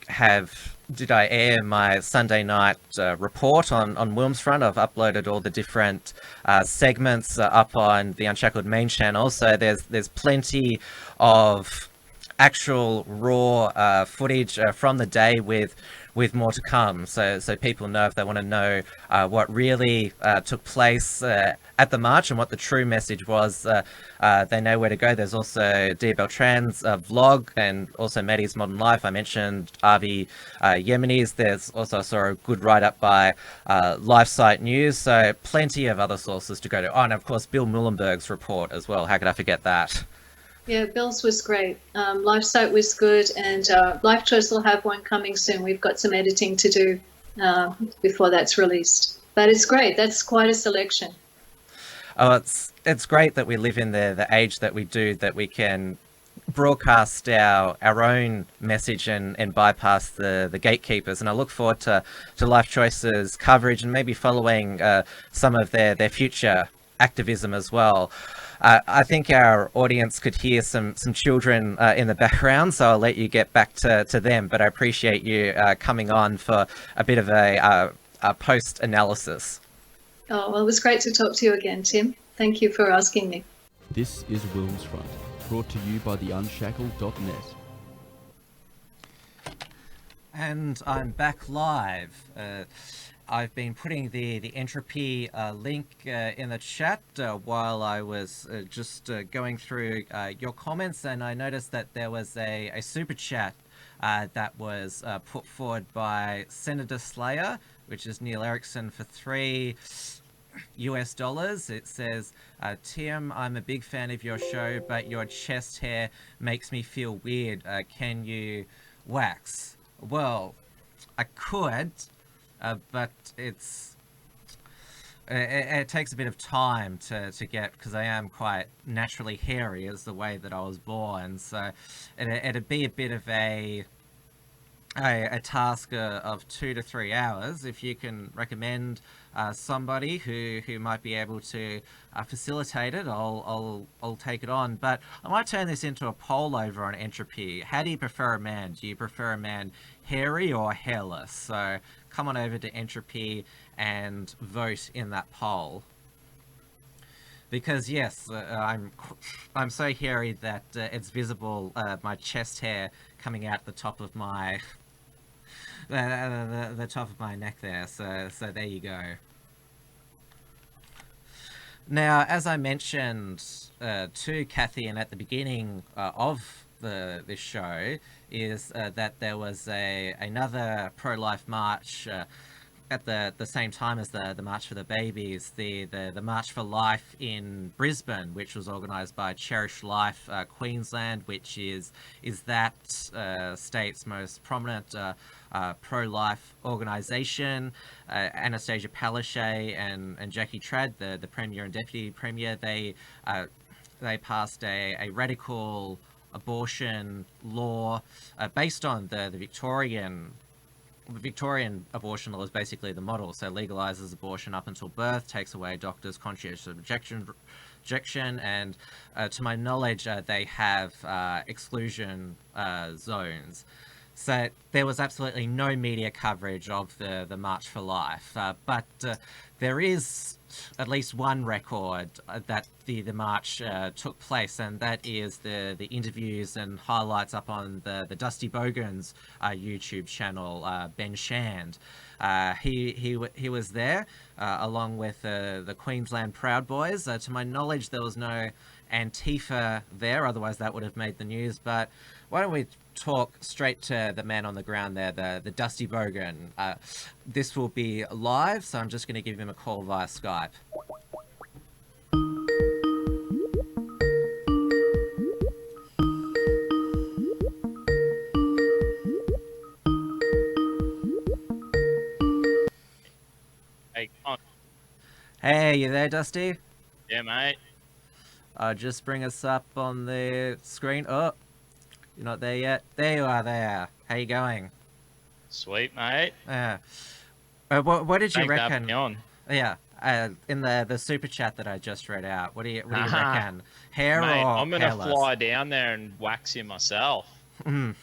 did I air my Sunday night report on WilmsFront, I've uploaded all the different segments up on the Unshackled main channel, so there's plenty of actual raw footage from the day with more to come, so people know if they want to know what really took place at the march and what the true message was. They know where to go. There's also Dia Beltran's vlog, and also Maddie's Modern Life. I mentioned Avi Yemeni's. There's also, I saw a good write-up by LifeSite News, so plenty of other sources to go to. Oh, and of course Bill Muhlenberg's report as well. How could I forget that? Yeah, Bill's was great. LifeSite was good, and Life Choice will have one coming soon. We've got some editing to do before that's released. But it's great. That's quite a selection. Oh, it's great that we live in the age that we do, that we can broadcast our own message and bypass the gatekeepers. And I look forward to Life Choice's coverage and maybe following some of their future activism as well. I think our audience could hear some children in the background, so I'll let you get back to them. But I appreciate you coming on for a bit of a post-analysis. Oh, well, it was great to talk to you again, Tim. Thank you for asking me. This is WilmsFront, brought to you by the unshackled.net. And I'm back live. I've been putting the entropy link in the chat while I was just going through your comments, and I noticed that there was a super chat that was put forward by Senator Slayer, which is Neil Erickson, for $3. It says, Tim, I'm a big fan of your show, but your chest hair makes me feel weird. Can you wax? Well, I could, but it takes a bit of time to get, because I am quite naturally hairy as the way that I was born, so it'd be a bit of a task of 2 to 3 hours. If you can recommend somebody who might be able to facilitate it, I'll take it on. But I might turn this into a poll over on entropy. How do you prefer a man? Do you prefer a man hairy or hairless? So come on over to entropy and vote in that poll. Because yes, I'm so hairy that it's visible, my chest hair coming out the top of my the top of my neck there. So there you go. Now, as I mentioned to Kathy and at the beginning of this show, is that there was another pro-life march at the same time as the March for the Babies, the March for Life in Brisbane, which was organised by Cherish Life Queensland, which is that state's most prominent pro-life organisation. Anastasia Palaszczuk and Jackie Trad, the Premier and Deputy Premier, they passed a radical abortion law based on the Victorian abortion law is basically the model. So legalizes abortion up until birth, takes away doctors' conscientious objection, and to my knowledge, they have exclusion zones. So there was absolutely no media coverage of the March for Life, but there is at least one record that the march took place, and that is the interviews and highlights up on the Dusty Bogans YouTube channel. Ben Shand, he was there along with the Queensland Proud Boys. To my knowledge, there was no Antifa there, otherwise that would have made the news. But why don't we talk straight to the man on the ground there, the Dusty Bogan. This will be live, so I'm just going to give him a call via Skype. Hey, on. Hey, you there, Dusty? Yeah, mate. Just bring us up on the screen. Oh, you're not there yet. There you are there. How you going? Sweet, mate. Yeah. What did you Thanks for having reckon? me on. Yeah. In the super chat that I just read out. What do you reckon? Hair Mate, or I'm gonna hairless? fly down there and wax him myself. You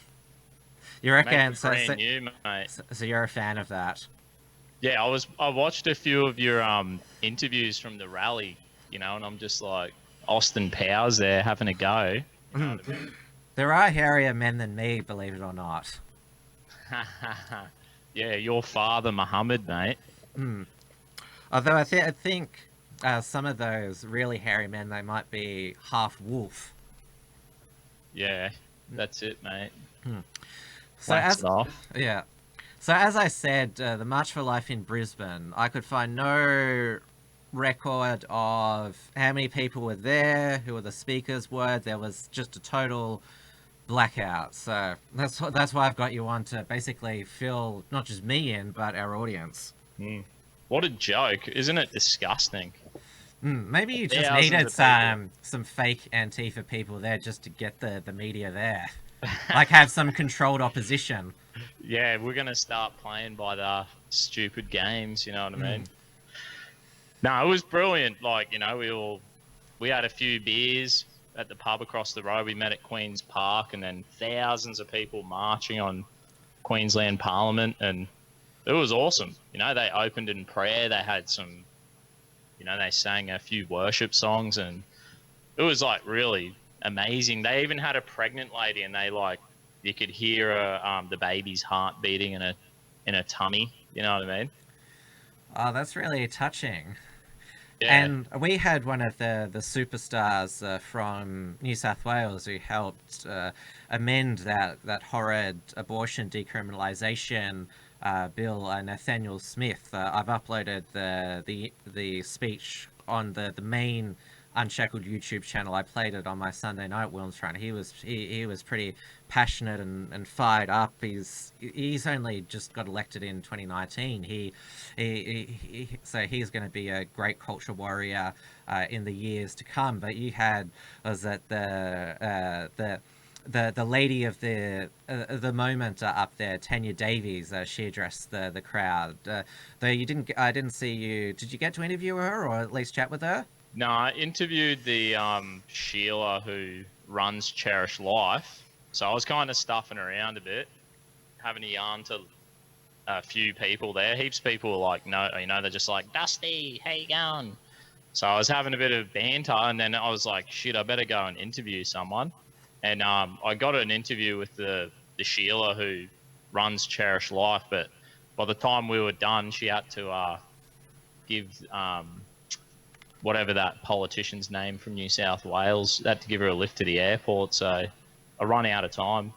reckon? Make it brand new, mate. So you're a fan of that? Yeah, I watched a few of your interviews from the rally, you know, and I'm just like Austin Powers there having a go. You know what I mean? There are hairier men than me, believe it or not. Yeah, your father Muhammad, mate. Although I think some of those really hairy men, they might be half wolf. Yeah, that's it, mate. So Waxed off. yeah. So as I said, the March for Life in Brisbane, I could find no record of how many people were there, who the speakers were. There was just a total blackout. So that's why I've got you on, to basically fill not just me in, but our audience. What a joke. Isn't it disgusting? Maybe you just Thousands needed of people. some fake Antifa people there just to get the media there. Like have some controlled opposition. Yeah, we're going to start playing by the stupid games, you know what I mean? No, it was brilliant. Like, you know, we had a few beers at the pub across the road. We met at Queen's Park, and then thousands of people marching on Queensland Parliament, and it was awesome. You know, they opened in prayer. They had some, you know, they sang a few worship songs, and it was like really amazing. They even had a pregnant lady, and they like, you could hear the baby's heart beating in a tummy. You know what I mean? Oh, that's really touching. Yeah. And we had one of the superstars from New South Wales who helped amend that horrid abortion decriminalisation bill, Nathaniel Smith. I've uploaded the speech on the main Unshackled YouTube channel. I played it on my Sunday night WilmsFront. He was pretty passionate and fired up. He's only just got elected in 2019. So he's going to be a great culture warrior in the years to come. But you had, was that the lady of the moment up there, Tanya Davies? She addressed the crowd. Though I didn't see you. Did you get to interview her or at least chat with her? No, I interviewed the Sheila who runs Cherish Life. So I was kind of stuffing around a bit, having a yarn to a few people there. Heaps of people were like, no, you know, they're just like, Dusty, how you going? So I was having a bit of banter, and then I was like, shit, I better go and interview someone. And I got an interview with the Sheila who runs Cherish Life, but by the time we were done, she had to give whatever that politician's name from New South Wales, had to give her a lift to the airport, so I run out of time.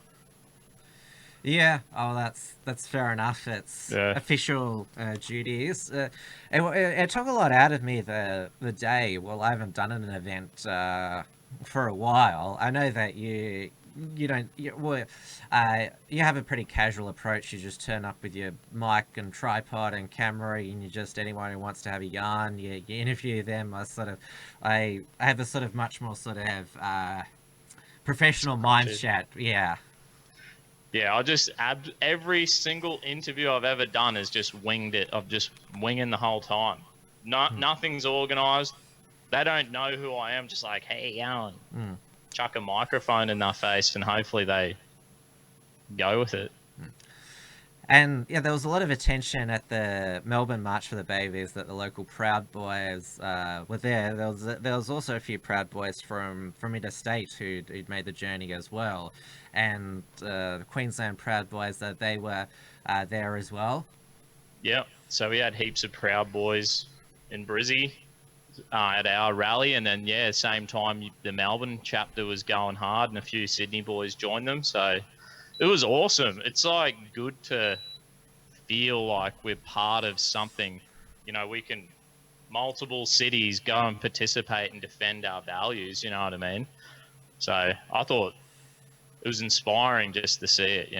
Yeah, oh, that's fair enough. It's official duties. It took a lot out of me the day. Well, I haven't done an event for a while. I know that you have a pretty casual approach. You just turn up with your mic and tripod and camera, and you just, anyone who wants to have a yarn, you interview them. I have a sort of much more sort of professional mindset. Yeah. Yeah, every single interview I've ever done is just winged it. I'm just winging the whole time. Nothing's organised. They don't know who I am. Just like, hey, Alan. Chuck a microphone in their face, and hopefully they go with it. And yeah, there was a lot of attention at the Melbourne March for the Babies that the local Proud Boys were there. There was also a few Proud Boys from interstate who'd made the journey as well, and the Queensland Proud Boys that they were there as well. Yeah. So we had heaps of Proud Boys in Brizzy at our rally, and then same time the Melbourne chapter was going hard, and a few Sydney boys joined them. So it was awesome. It's like good to feel like we're part of something. We can multiple cities go and participate and defend our values. You know what I mean? So I thought it was inspiring just to see it.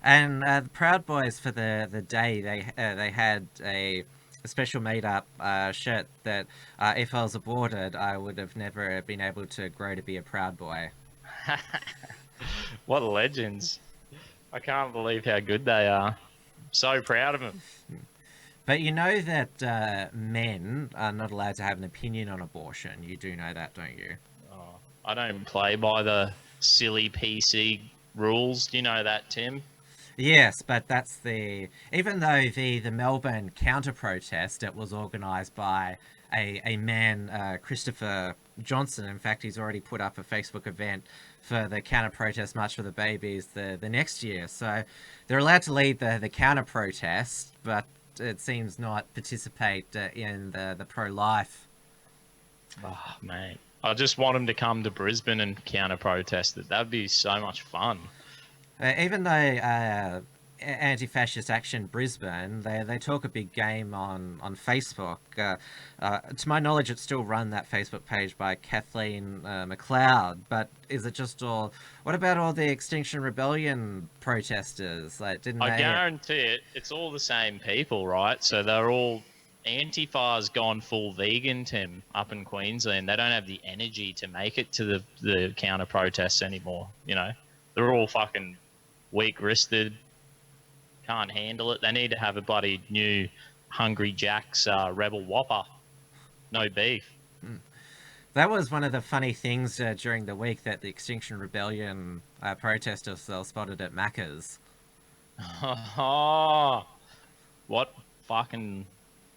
And the Proud Boys for the day they had a special made up shirt that if I was aborted I would have never been able to grow to be a Proud Boy. What legends! I can't believe how good they are. So proud of them. But you know that men are not allowed to have an opinion on abortion. You do know that, don't you? Oh, I don't play by the silly PC rules. Do you know that, Tim? Yes, but that's even though the Melbourne counter protest, it was organised by a man, Christopher Johnson. In fact, he's already put up a Facebook event for the counter protest March for the Babies the next year. So they're allowed to lead the counter protest, but it seems not participate in the pro-life. Oh, mate. I just want them to come to Brisbane and counter protest it. That'd be so much fun. Even though Anti-Fascist Action Brisbane, they talk a big game on Facebook. To my knowledge, it's still run, that Facebook page, by Kathleen McLeod. But is it just all? What about all the Extinction Rebellion protesters? Like, didn't I they? guarantee it. It's all the same people, right? So they're all Antifa's gone full vegan, Tim, up in Queensland. They don't have the energy to make it to the counter protests anymore. They're all fucking weak-wristed, can't handle it. They need to have a bloody new Hungry Jack's Rebel Whopper. No beef. That was one of the funny things during the week, that the Extinction Rebellion protesters were spotted at Macca's. Oh, what fucking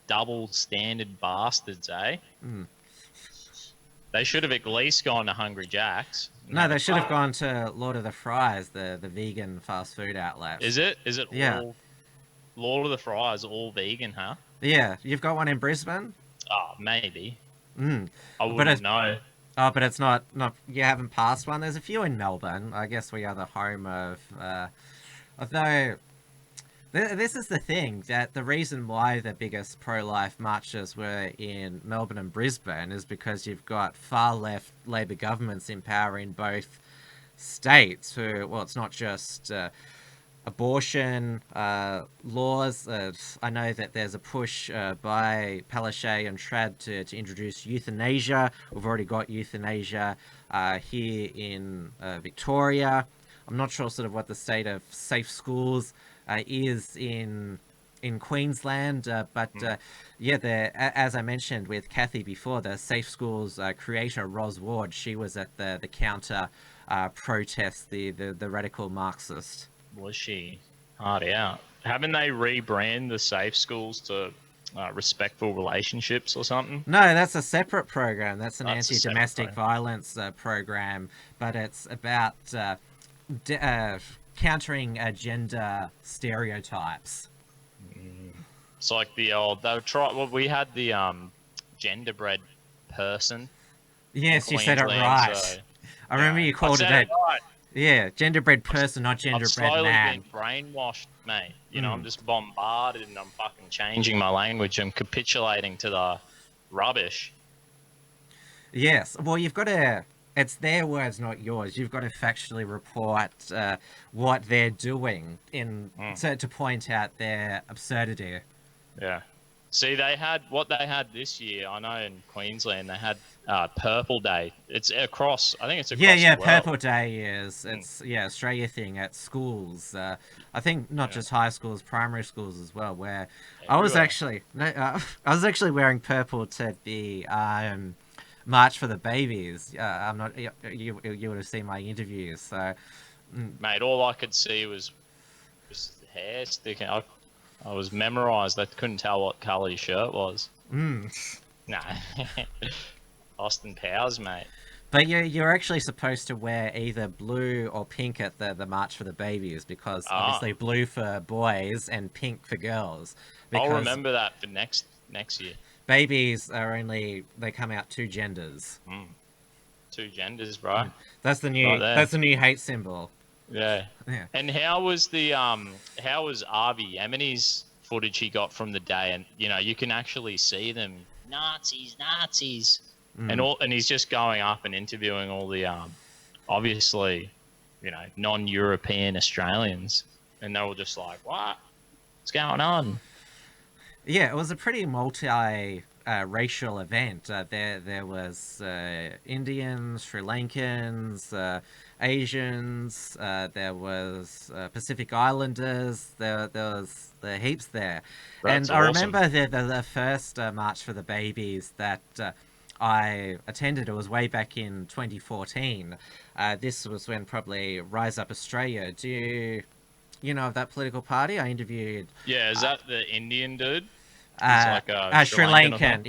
double standard bastards, eh? They should have at least gone to Hungry Jack's. No, they should have gone to Lord of the Fries, the vegan fast food outlet. Is it? Yeah. All Lord of the Fries all vegan, huh? Yeah, you've got one in Brisbane? Oh, maybe. I wouldn't know. Oh, but it's not. You haven't passed one. There's a few in Melbourne. I guess we are the home of. Although, this is the thing, that the reason why the biggest pro-life marches were in Melbourne and Brisbane is because you've got far left Labor governments in power in both states. It's not just abortion laws. I know that there's a push by Palaszczuk and Trad to introduce euthanasia. We've already got euthanasia here in Victoria. I'm not sure sort of what the state of safe schools is in Queensland, but as I mentioned with Kathy before, the Safe Schools creator Ros Ward, she was at the counter protest, the radical Marxist. Was she? Hard out. Haven't they rebrand the Safe Schools to Respectful Relationships or something? No, that's a separate program. That's an anti-domestic violence program, but it's about countering gender stereotypes. It's like we had the genderbread person. Yes, you said it right. So, I remember you called it that. Right. Yeah, genderbread person, not genderbread man. I've slowly been brainwashed, mate. I'm just bombarded and I'm fucking changing my language. I'm capitulating to the rubbish. Yes, well, you've got to... It's their words, not yours. You've got to factually report what they're doing to point out their absurdity. Yeah. See, what they had this year. I know in Queensland they had Purple Day. It's across. I think it's across. Yeah. the world. Purple Day is Australia thing at schools. I think not just high schools, primary schools as well. Where everywhere. I was actually wearing purple to the March for the Babies. I'm not. You would have seen my interviews. So, mate, all I could see was hair sticking. I was memorised. I couldn't tell what colour his shirt was. Mm. No. Austin Powers, mate. But you're actually supposed to wear either blue or pink at the March for the Babies, because obviously blue for boys and pink for girls. I'll remember that for next year. Babies they come out two genders. Two genders, bro. That's the new hate symbol. Yeah. Yeah. And how was Avi Yemeni's footage he got from the day? And you can actually see them, Nazis. And he's just going up and interviewing all the obviously non-European Australians, and they're all just like, what's going on? Yeah, it was a pretty racial event. There was Indians, Sri Lankans, Asians, there was Pacific Islanders, there was heaps there. That's and I awesome. remember the first March for the Babies that I attended. It was way back in 2014. This was when probably Rise Up Australia. Do you know of that political party? I interviewed... Yeah, is that the Indian dude? He's like a Sri Lankan,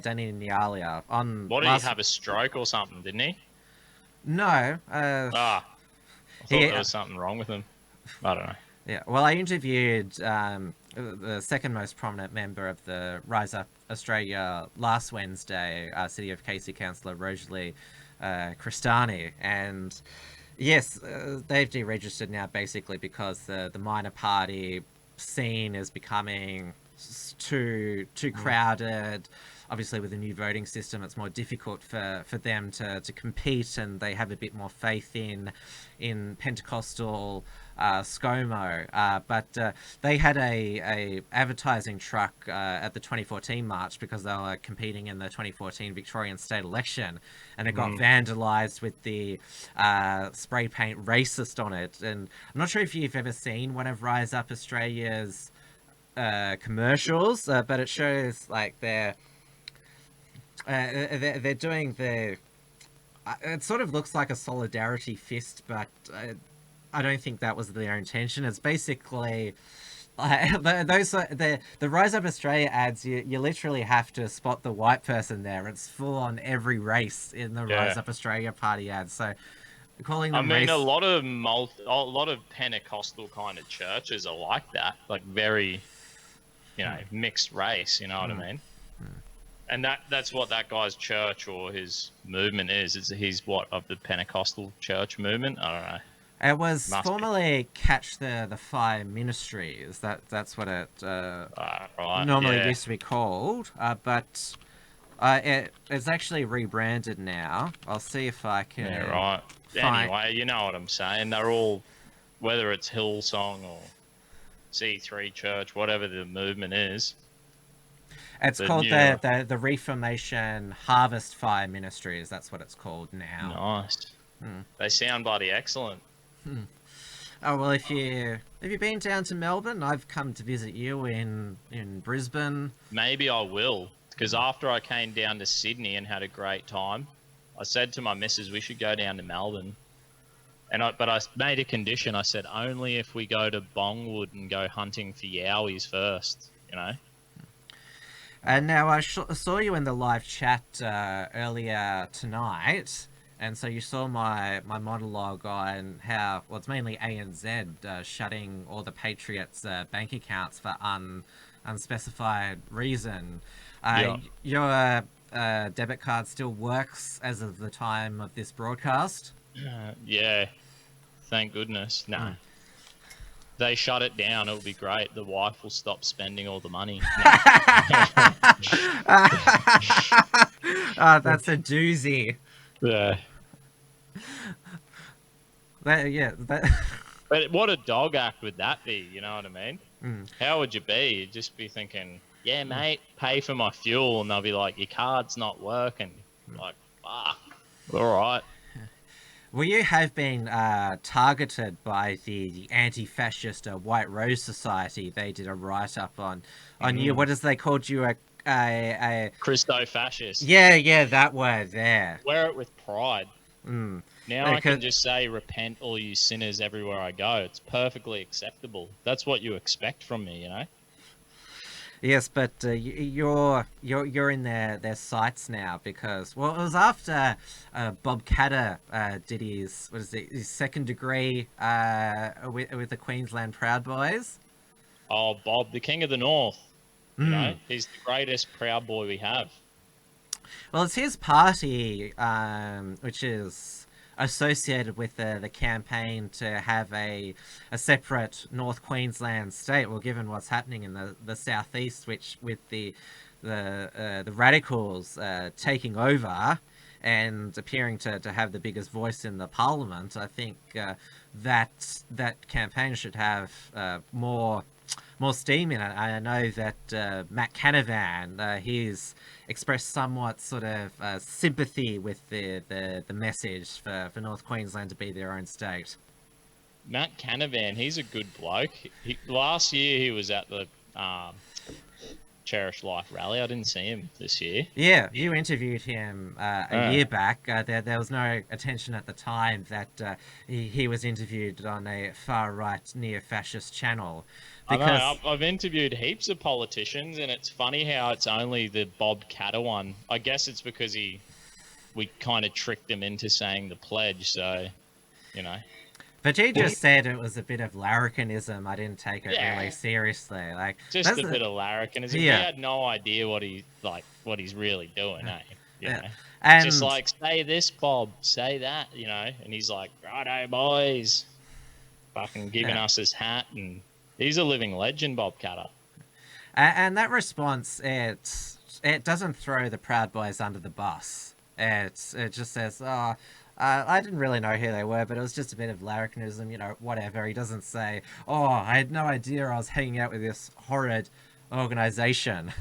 Danny Nyalia. What, did he have a stroke or something, didn't he? No. I thought there was something wrong with him. I don't know. Yeah, well, I interviewed the second most prominent member of the Rise Up Australia last Wednesday, City of Casey councillor Rosalie Cristani, and yes, they've deregistered now basically because the minor party scene is becoming too crowded. Obviously, with the new voting system, it's more difficult for them to compete, and they have a bit more faith in Pentecostal ScoMo. But they had a advertising truck at the 2014 March because they were competing in the 2014 Victorian state election, and it got vandalised with the spray paint racist on it. And I'm not sure if you've ever seen one of Rise Up Australia's commercials, but it shows like they're doing the... it sort of looks like a solidarity fist, but I don't think that was their intention. It's basically the Rise Up Australia ads. You literally have to spot the white person there. It's full on every race in the Rise Up Australia party ads. So calling them a lot of Pentecostal kind of churches are like that, like very mixed race. You know what I mean? And that's what that guy's church or his movement is. He's of the Pentecostal church movement? I don't know. It was formerly Catch the Fire Ministries. That's what it normally used to be called. But it's actually rebranded now. I'll see if I can... Yeah, right. Anyway, you know what I'm saying. They're all, whether it's Hillsong or C3 Church, whatever the movement is. It's called the Reformation Harvest Fire Ministries. That's what it's called now. Nice. They sound bloody excellent. Oh well, if you've been down to Melbourne, I've come to visit you in Brisbane. Maybe I will, because after I came down to Sydney and had a great time, I said to my missus we should go down to Melbourne. But I made a condition. I said only if we go to Bongwood and go hunting for yowies first. And now I saw you in the live chat earlier tonight, and so you saw my monologue on how, well, it's mainly ANZ shutting all the patriots' bank accounts for unspecified reason. Your debit card still works as of the time of this broadcast? Yeah, thank goodness. No. They shut it down, it'll be great. The wife will stop spending all the money. That's a doozy. Yeah. But what a dog act would that be, you know what I mean? How would you be? You'd just be thinking, yeah, mate, pay for my fuel. And they'll be like, your card's not working. Like, fuck. All right. Well, you have been targeted by the anti-fascist White Rose Society. They did a write-up on you. What is they called you? A Christo-fascist. Yeah, that word there. Wear it with pride. Now I Because- can just say, repent all you sinners everywhere I go. It's perfectly acceptable. That's what you expect from me, you know? Yes, but you're in their sights now because, well, it was after Bob Catter did his second degree with the Queensland Proud Boys. Oh, Bob, the King of the North. You know, he's the greatest Proud Boy we have. Well, it's his party, which is associated with the campaign to have a separate North Queensland state. Well, given what's happening in the southeast, which with the radicals taking over and appearing to have the biggest voice in the parliament, I think that campaign should have more steam in it. I know that Matt Canavan, he's expressed somewhat sort of sympathy with the message for North Queensland to be their own state. Matt Canavan, he's a good bloke. Last year he was at the Cherish Life rally. I didn't see him this year. Yeah, you interviewed him a year back. There was no attention at the time that he was interviewed on a far-right neo-fascist channel. Because... I know, I've interviewed heaps of politicians, and it's funny how it's only the Bob Catter one. I guess it's because we kind of tricked him into saying the pledge, so, you know. But you just said it was a bit of larrikinism. I didn't take it really seriously. Like just a bit of larrikinism. Yeah. He had no idea what he's really doing, eh? You know? And just like, say this, Bob, say that, you know. And he's like, righto, boys, fucking giving us his hat, and he's a living legend, Bob Catter. And that response, it doesn't throw the Proud Boys under the bus. It just says, oh, I didn't really know who they were, but it was just a bit of larrikinism, you know, whatever. He doesn't say, oh, I had no idea I was hanging out with this horrid organization.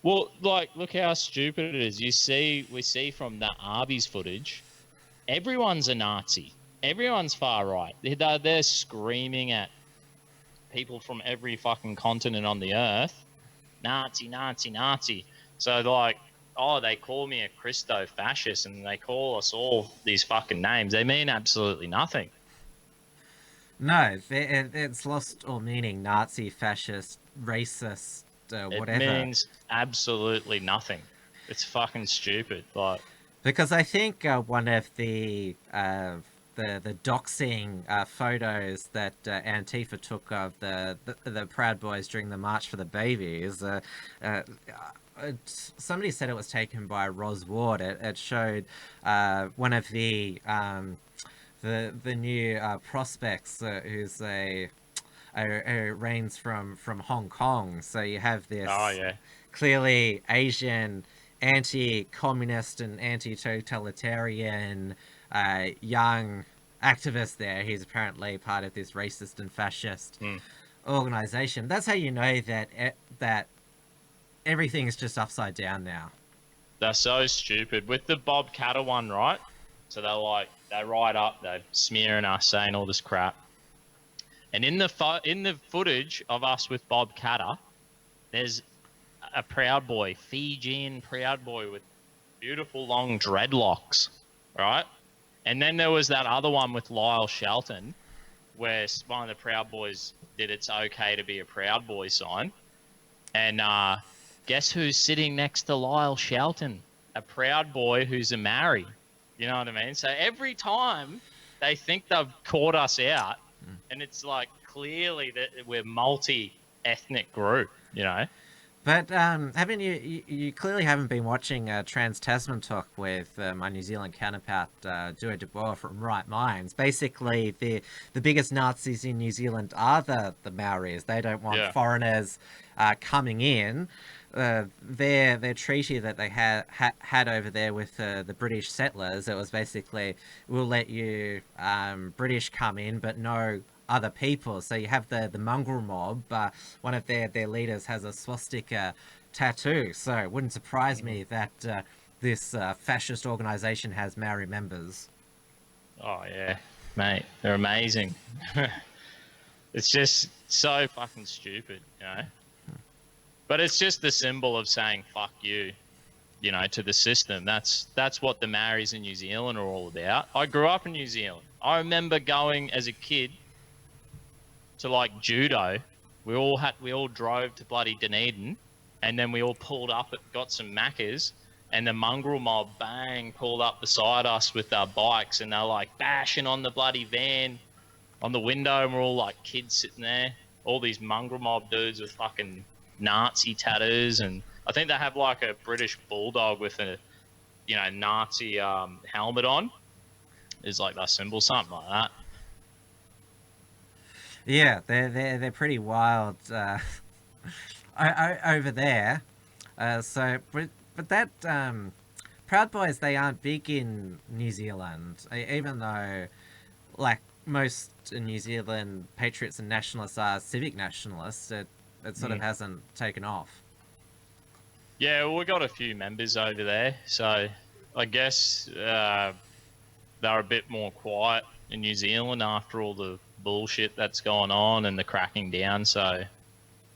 Well, like, look how stupid it is. We see from the Arby's footage, everyone's a Nazi. Everyone's far right. They're screaming at people from every fucking continent on the earth, Nazi, Nazi, Nazi. So they're like, oh, they call me a Christo-fascist, and they call us all these fucking names. They mean absolutely nothing. No, it's lost all meaning. Nazi, fascist, racist, whatever. It means absolutely nothing. It's fucking stupid. Like, because I think one of the doxing photos that Antifa took of the Proud Boys during the March for the Babies, somebody said it was taken by Ros Ward. It showed one of the new prospects who's reigns from Hong Kong. So you have this clearly Asian, anti-communist and anti-totalitarian young activist there. He's apparently part of this racist and fascist organization. That's how you know that everything is just upside down now. They're so stupid. With the Bob Catter one, right? So they write up, they're smearing us, saying all this crap. And in the footage of us with Bob Catter, there's a Proud Boy, Fijian Proud Boy with beautiful long dreadlocks, right? And then there was that other one with Lyle Shelton, where one of the Proud Boys did "It's okay to be a Proud Boy" sign. And guess who's sitting next to Lyle Shelton? A Proud Boy who's a Maori. You know what I mean? So every time they think they've caught us out, and it's like clearly that we're multi-ethnic group, you know? But haven't you clearly haven't been watching Trans-Tasman Talk with my New Zealand counterpart, Dua Dubois from Right Minds. Basically, the biggest Nazis in New Zealand are the Maoris. They don't want foreigners coming in. Their treaty that they had over there with the British settlers, it was basically, we'll let you British come in, but no other people. So you have the mongrel mob. One of their leaders has a swastika tattoo. So it wouldn't surprise me that this fascist organization has Maori members. Oh yeah, mate, they're amazing. It's just so fucking stupid, you know. But it's just the symbol of saying "fuck you." you know, to the system. That's what the Maoris in New Zealand are all about. I grew up in New Zealand. I remember going as a kid to like judo. We all drove to bloody Dunedin, and then we all pulled up, got some Maccas, and the mongrel mob bang pulled up beside us with our bikes, and they're like bashing on the bloody van on the window, and we're all like kids sitting there. All these mongrel mob dudes with fucking Nazi tattoos, and I think they have like a British bulldog with a, you know, Nazi helmet on. Is like their symbol, something like that. Yeah, they're pretty wild over there. But that Proud Boys, they aren't big in New Zealand, even though like most New Zealand patriots and nationalists are civic nationalists. It sort of hasn't taken off. Yeah, well, we got a few members over there, so I guess they're a bit more quiet in New Zealand after all the bullshit that's going on and the cracking down. So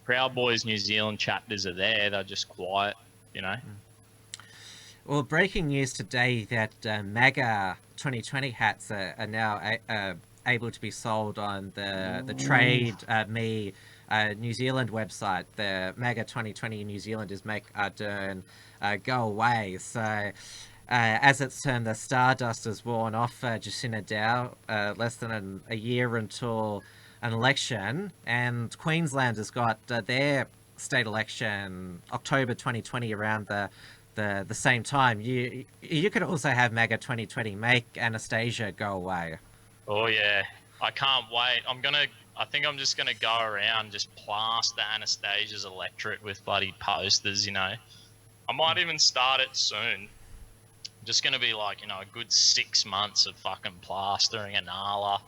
Proud Boys New Zealand chapters are there. They're just quiet, you know. Well, breaking news today that MAGA 2020 hats are now able to be sold on the Trade Me New Zealand website. The MAGA 2020 New Zealand is make Ardern go away. So, as it's turned, the stardust has worn off Jacinda Dow. Less than a year until an election, and Queensland has got their state election October 2020 around the same time. You could also have MAGA 2020 make Anastasia go away. Oh yeah, I can't wait. I think I'm just gonna go around just plaster Anastasia's electorate with bloody posters. You know, I might even start it soon. Just gonna be like, you know, a good 6 months of fucking plastering Anala,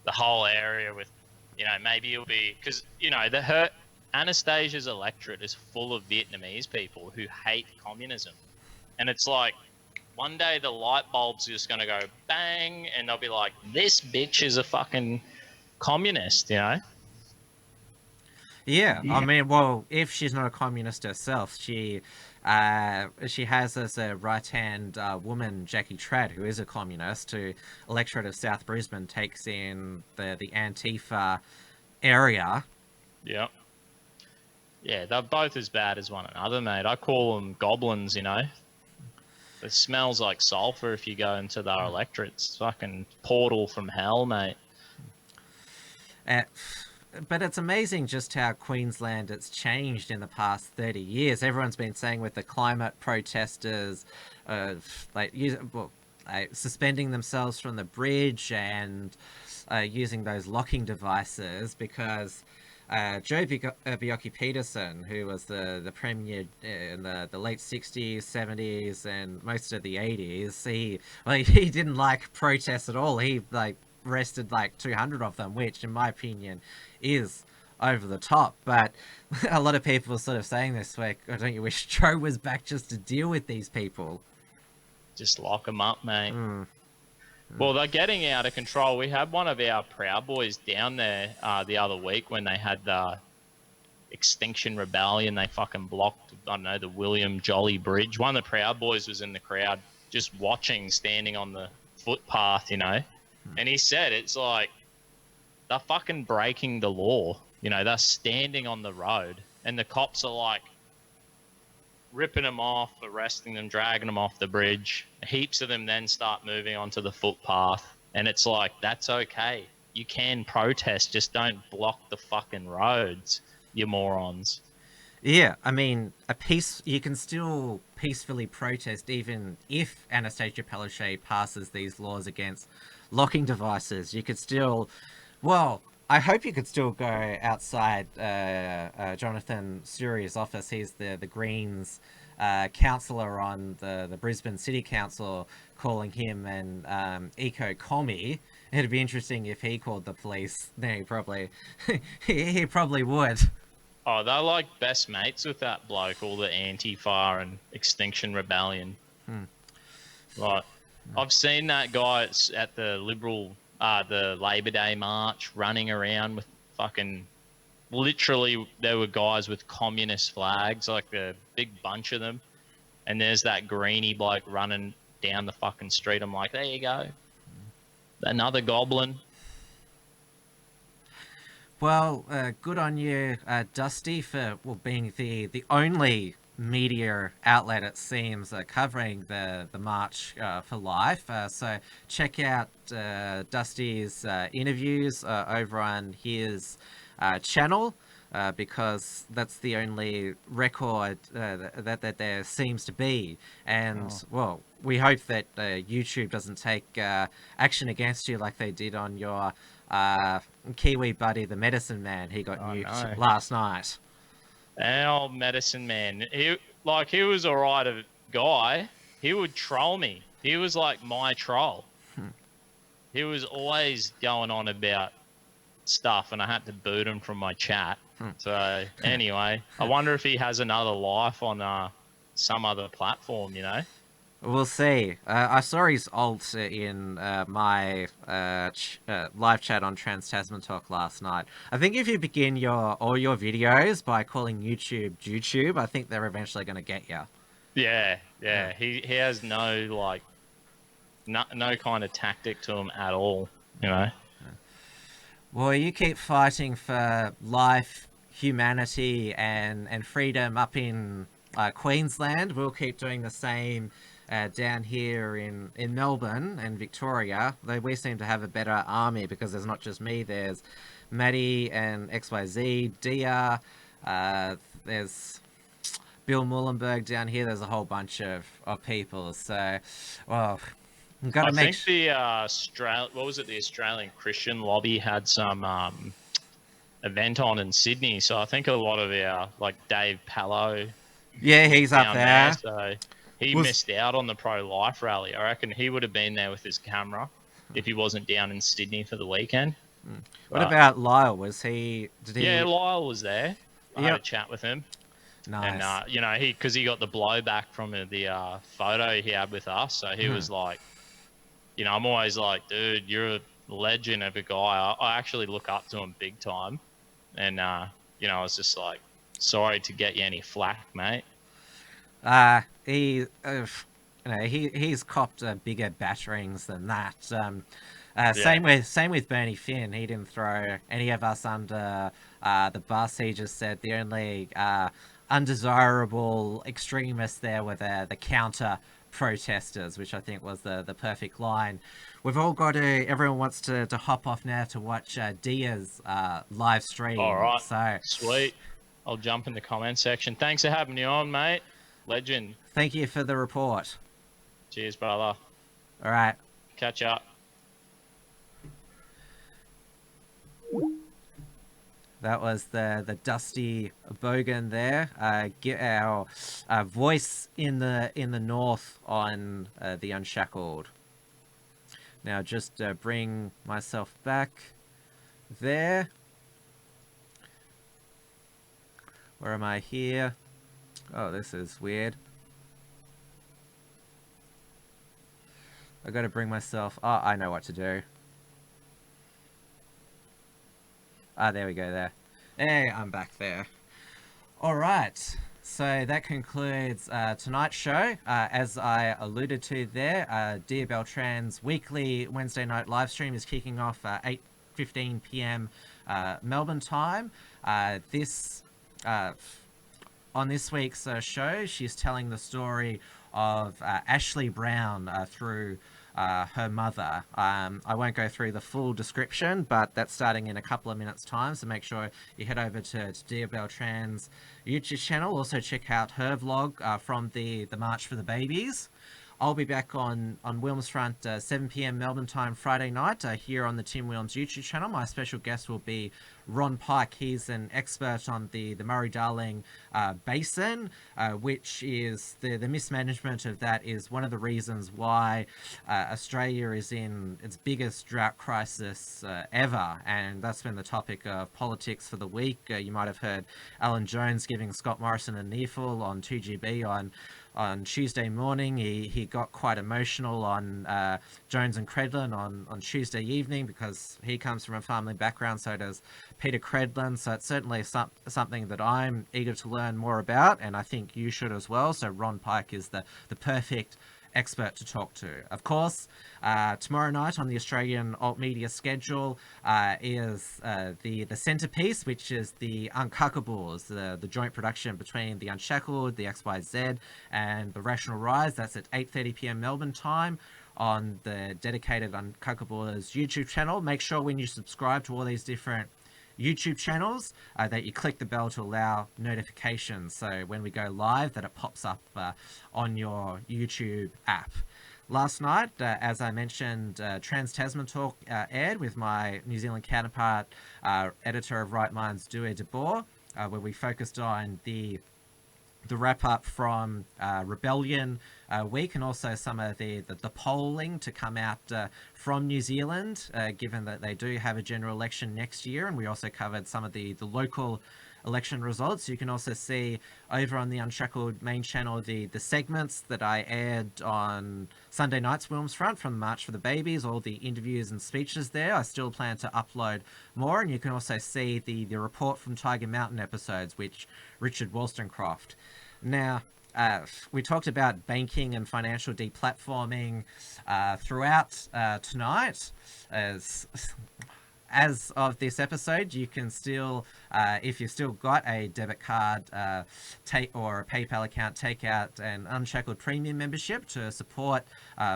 the whole area with, you know, maybe it'll be because, you know, Anastasia's electorate is full of Vietnamese people who hate communism, and it's like one day the light bulb's just gonna go bang, and they'll be like, "This bitch is a fucking communist," you know? Yeah, I mean, well, if she's not a communist herself, she has as a right-hand woman, Jackie Trad, who is a communist, who electorate of South Brisbane takes in the Antifa area. Yeah. Yeah, they're both as bad as one another, mate. I call them goblins, you know? It smells like sulfur if you go into their electorates. It's fucking portal from hell, mate. But it's amazing just how Queensland has changed in the past 30 years. Everyone's been saying with the climate protesters, suspending themselves from the bridge and using those locking devices because Joe Bjelke-Petersen, who was the premier in the late 60s, 70s, and most of the 80s, he didn't like protests at all. He arrested 200 of them, which in my opinion is over the top. But a lot of people are sort of saying this week, oh, don't you wish Joe was back just to deal with these people? Just lock them up, mate. Well, they're getting out of control. We had one of our Proud Boys down there the other week when they had the Extinction Rebellion. They fucking blocked, I don't know, the William Jolly Bridge. One of the Proud Boys was in the crowd just watching, standing on the footpath, you know. And he said it's like they're fucking breaking the law. You know, they're standing on the road and the cops are like ripping them off, arresting them, dragging them off the bridge. Heaps of them then start moving onto the footpath. And it's like, that's okay. You can protest, just don't block the fucking roads, you morons. Yeah, I mean, you can still peacefully protest even if Anastasia Palaszczuk passes these laws against locking devices. You could still, well, I hope you could still go outside Jonathan Suri's office. He's the Greens councillor on the Brisbane City Council, calling him an eco-commie. It'd be interesting if he called the police. No, he probably would. Oh, they're like best mates with that bloke, all the Antifa and Extinction Rebellion. Like, I've seen that guy at the the Labor Day march running around with fucking, literally there were guys with communist flags, like a big bunch of them. and there's that greeny bloke running down the fucking street. I'm like, there you go, another goblin. Well, good on you, Dusty, for being the only media outlet, it seems, covering the March for Life. So check out Dusty's interviews over on his channel. Because that's the only record that there seems to be. And, well, we hope that YouTube doesn't take action against you like they did on your Kiwi buddy, the Medicine Man. He got nuked last night. Our Medicine Man, he was a right guy. He would troll me. He was like my troll. He was always going on about stuff, and I had to boot him from my chat. So anyway, I wonder if he has another life on some other platform, you know? We'll see. I saw his alt in my live chat on Trans Tasman Talk last night. I think if you begin all your videos by calling YouTube, I think they're eventually going to get you. Yeah. He has no kind of tactic to him at all, you know? Well, you keep fighting for life, humanity, and freedom up in Queensland. We'll keep doing the same down here in Melbourne and Victoria. Though we seem to have a better army because there's not just me. There's Maddie and XYZ, Dia. There's Bill Muhlenberg down here. There's a whole bunch of people. So, well... I think the the Australian Christian Lobby had some event on in Sydney, so I think a lot of our, like Dave Pallow, he's up there. So he missed out on the pro-life rally. I reckon he would have been there with his camera if he wasn't down in Sydney for the weekend. What about Lyle? Was he? Yeah, Lyle was there. I had a chat with him. Nice. And you know, because he got the blowback from the photo he had with us, so he was like, you know, I'm always like, dude, you're a legend of a guy. I actually look up to him big time. And, you know, I was just like, sorry to get you any flack, mate. He's copped bigger batterings than that. Same with Bernie Finn. He didn't throw any of us under the bus. He just said the only undesirable extremists there were the counter protesters, which I think was the perfect line. We've all got to, everyone wants to hop off now to watch Dia's live stream. All right. So sweet. I'll jump in the comment section. Thanks for having me on, mate. Legend. Thank you for the report. Cheers, brother. All right. Catch up. That was the Dusty Bogan there. Get our voice in the north on the Unshackled. Now just bring myself back there. Where am I here? Oh, this is weird. I gotta bring myself. Oh, I know what to do. There we go there. Hey, I'm back there. All right. So that concludes tonight's show. As I alluded to there, Dia Beltran's weekly Wednesday night live stream is kicking off 8:15 p.m. Melbourne time. On this week's show, she's telling the story of Ashley Brown through her mother. I won't go through the full description, but that's starting in a couple of minutes' time, so make sure you head over to Dia Beltran's YouTube channel. Also check out her vlog from the March for the Babies. I'll be back on WilmsFront 7 p.m. Melbourne time Friday night here on the Tim Wilms YouTube channel. My special guest will be Ron Pike. He's an expert on the Murray-Darling Basin, which is the mismanagement of that is one of the reasons why Australia is in its biggest drought crisis ever. And that's been the topic of politics for the week. You might have heard Alan Jones giving Scott Morrison an earful on 2GB on Tuesday morning. He got quite emotional on Jones and Credlin on Tuesday evening because he comes from a family background, so does Peter Credlin. So it's certainly something that I'm eager to learn more about, and I think you should as well. So Ron Pike is the perfect expert to talk to. Of course, tomorrow night on the Australian alt media schedule is the centrepiece, which is the Uncockables, the joint production between the Unshackled, the XYZ, and the Rational Rise. That's at 8:30 p.m. Melbourne time on the dedicated Uncockables YouTube channel. Make sure when you subscribe to all these different YouTube channels that you click the bell to allow notifications, so when we go live that it pops up on your YouTube app. Last night, as I mentioned, Trans Tasman Talk aired with my New Zealand counterpart, editor of Right Minds, Dewey de Boer, where we focused on the wrap up from Rebellion Week, and also some of the polling to come out from New Zealand, given that they do have a general election next year. And we also covered some of the local election results. You can also see over on the Unshackled main channel the segments that I aired on Sunday night's WilmsFront from March for the Babies, all the interviews and speeches there. I still plan to upload more, and you can also see the report from Tiger Mountain episodes, which Richard Wollstonecroft. Now, we talked about banking and financial deplatforming throughout tonight. As of this episode, you can still, if you've still got a debit card or a PayPal account, take out an Unshackled Premium membership to support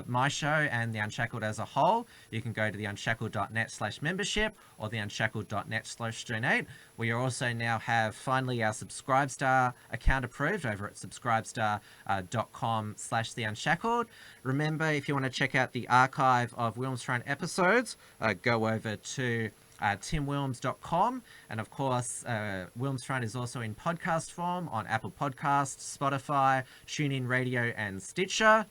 my show and the Unshackled as a whole. You can go to the unshackled.net/membership or the unshackled.net/donate. We also now have finally our Subscribestar account approved over at subscribestar.com/the Unshackled. Remember, if you want to check out the archive of WilmsFront episodes, go over to timwilms.com, and of course WilmsFront is also in podcast form on Apple Podcasts, Spotify, TuneIn Radio, and Stitcher.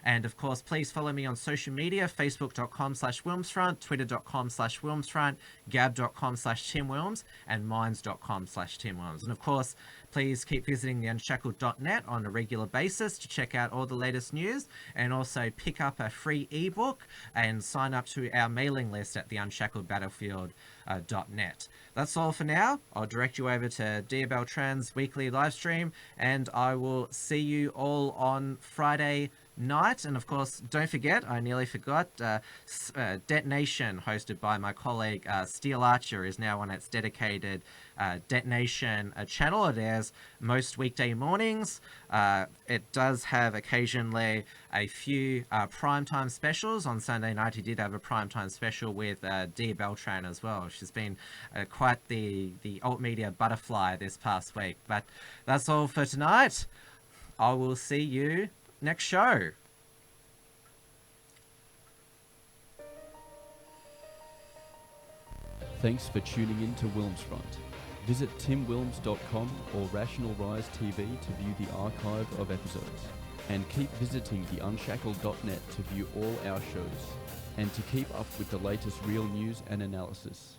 And of course, please follow me on social media, facebook.com/WilmsFront, twitter.com/WilmsFront, gab.com/TimWilms, and minds.com/TimWilms. And of course, please keep visiting the unshackled.net on a regular basis to check out all the latest news, and also pick up a free ebook and sign up to our mailing list at the unshackledbattlefield.net. That's all for now. I'll direct you over to Dia Beltran's weekly live stream, and I will see you all on Friday night. And of course, don't forget, I nearly forgot, Detonation, hosted by my colleague Steel Archer, is now on its dedicated Detonation channel. It airs most weekday mornings. It does have occasionally a few primetime specials. On Sunday night, he did have a primetime special with Dia Beltran as well. She's been quite the alt media butterfly this past week. But that's all for tonight. I will see you next show. Thanks for tuning in to WilmsFront. Visit timwilms.com or Rational Rise TV to view the archive of episodes. And keep visiting the unshackled.net to view all our shows. And to keep up with the latest real news and analysis.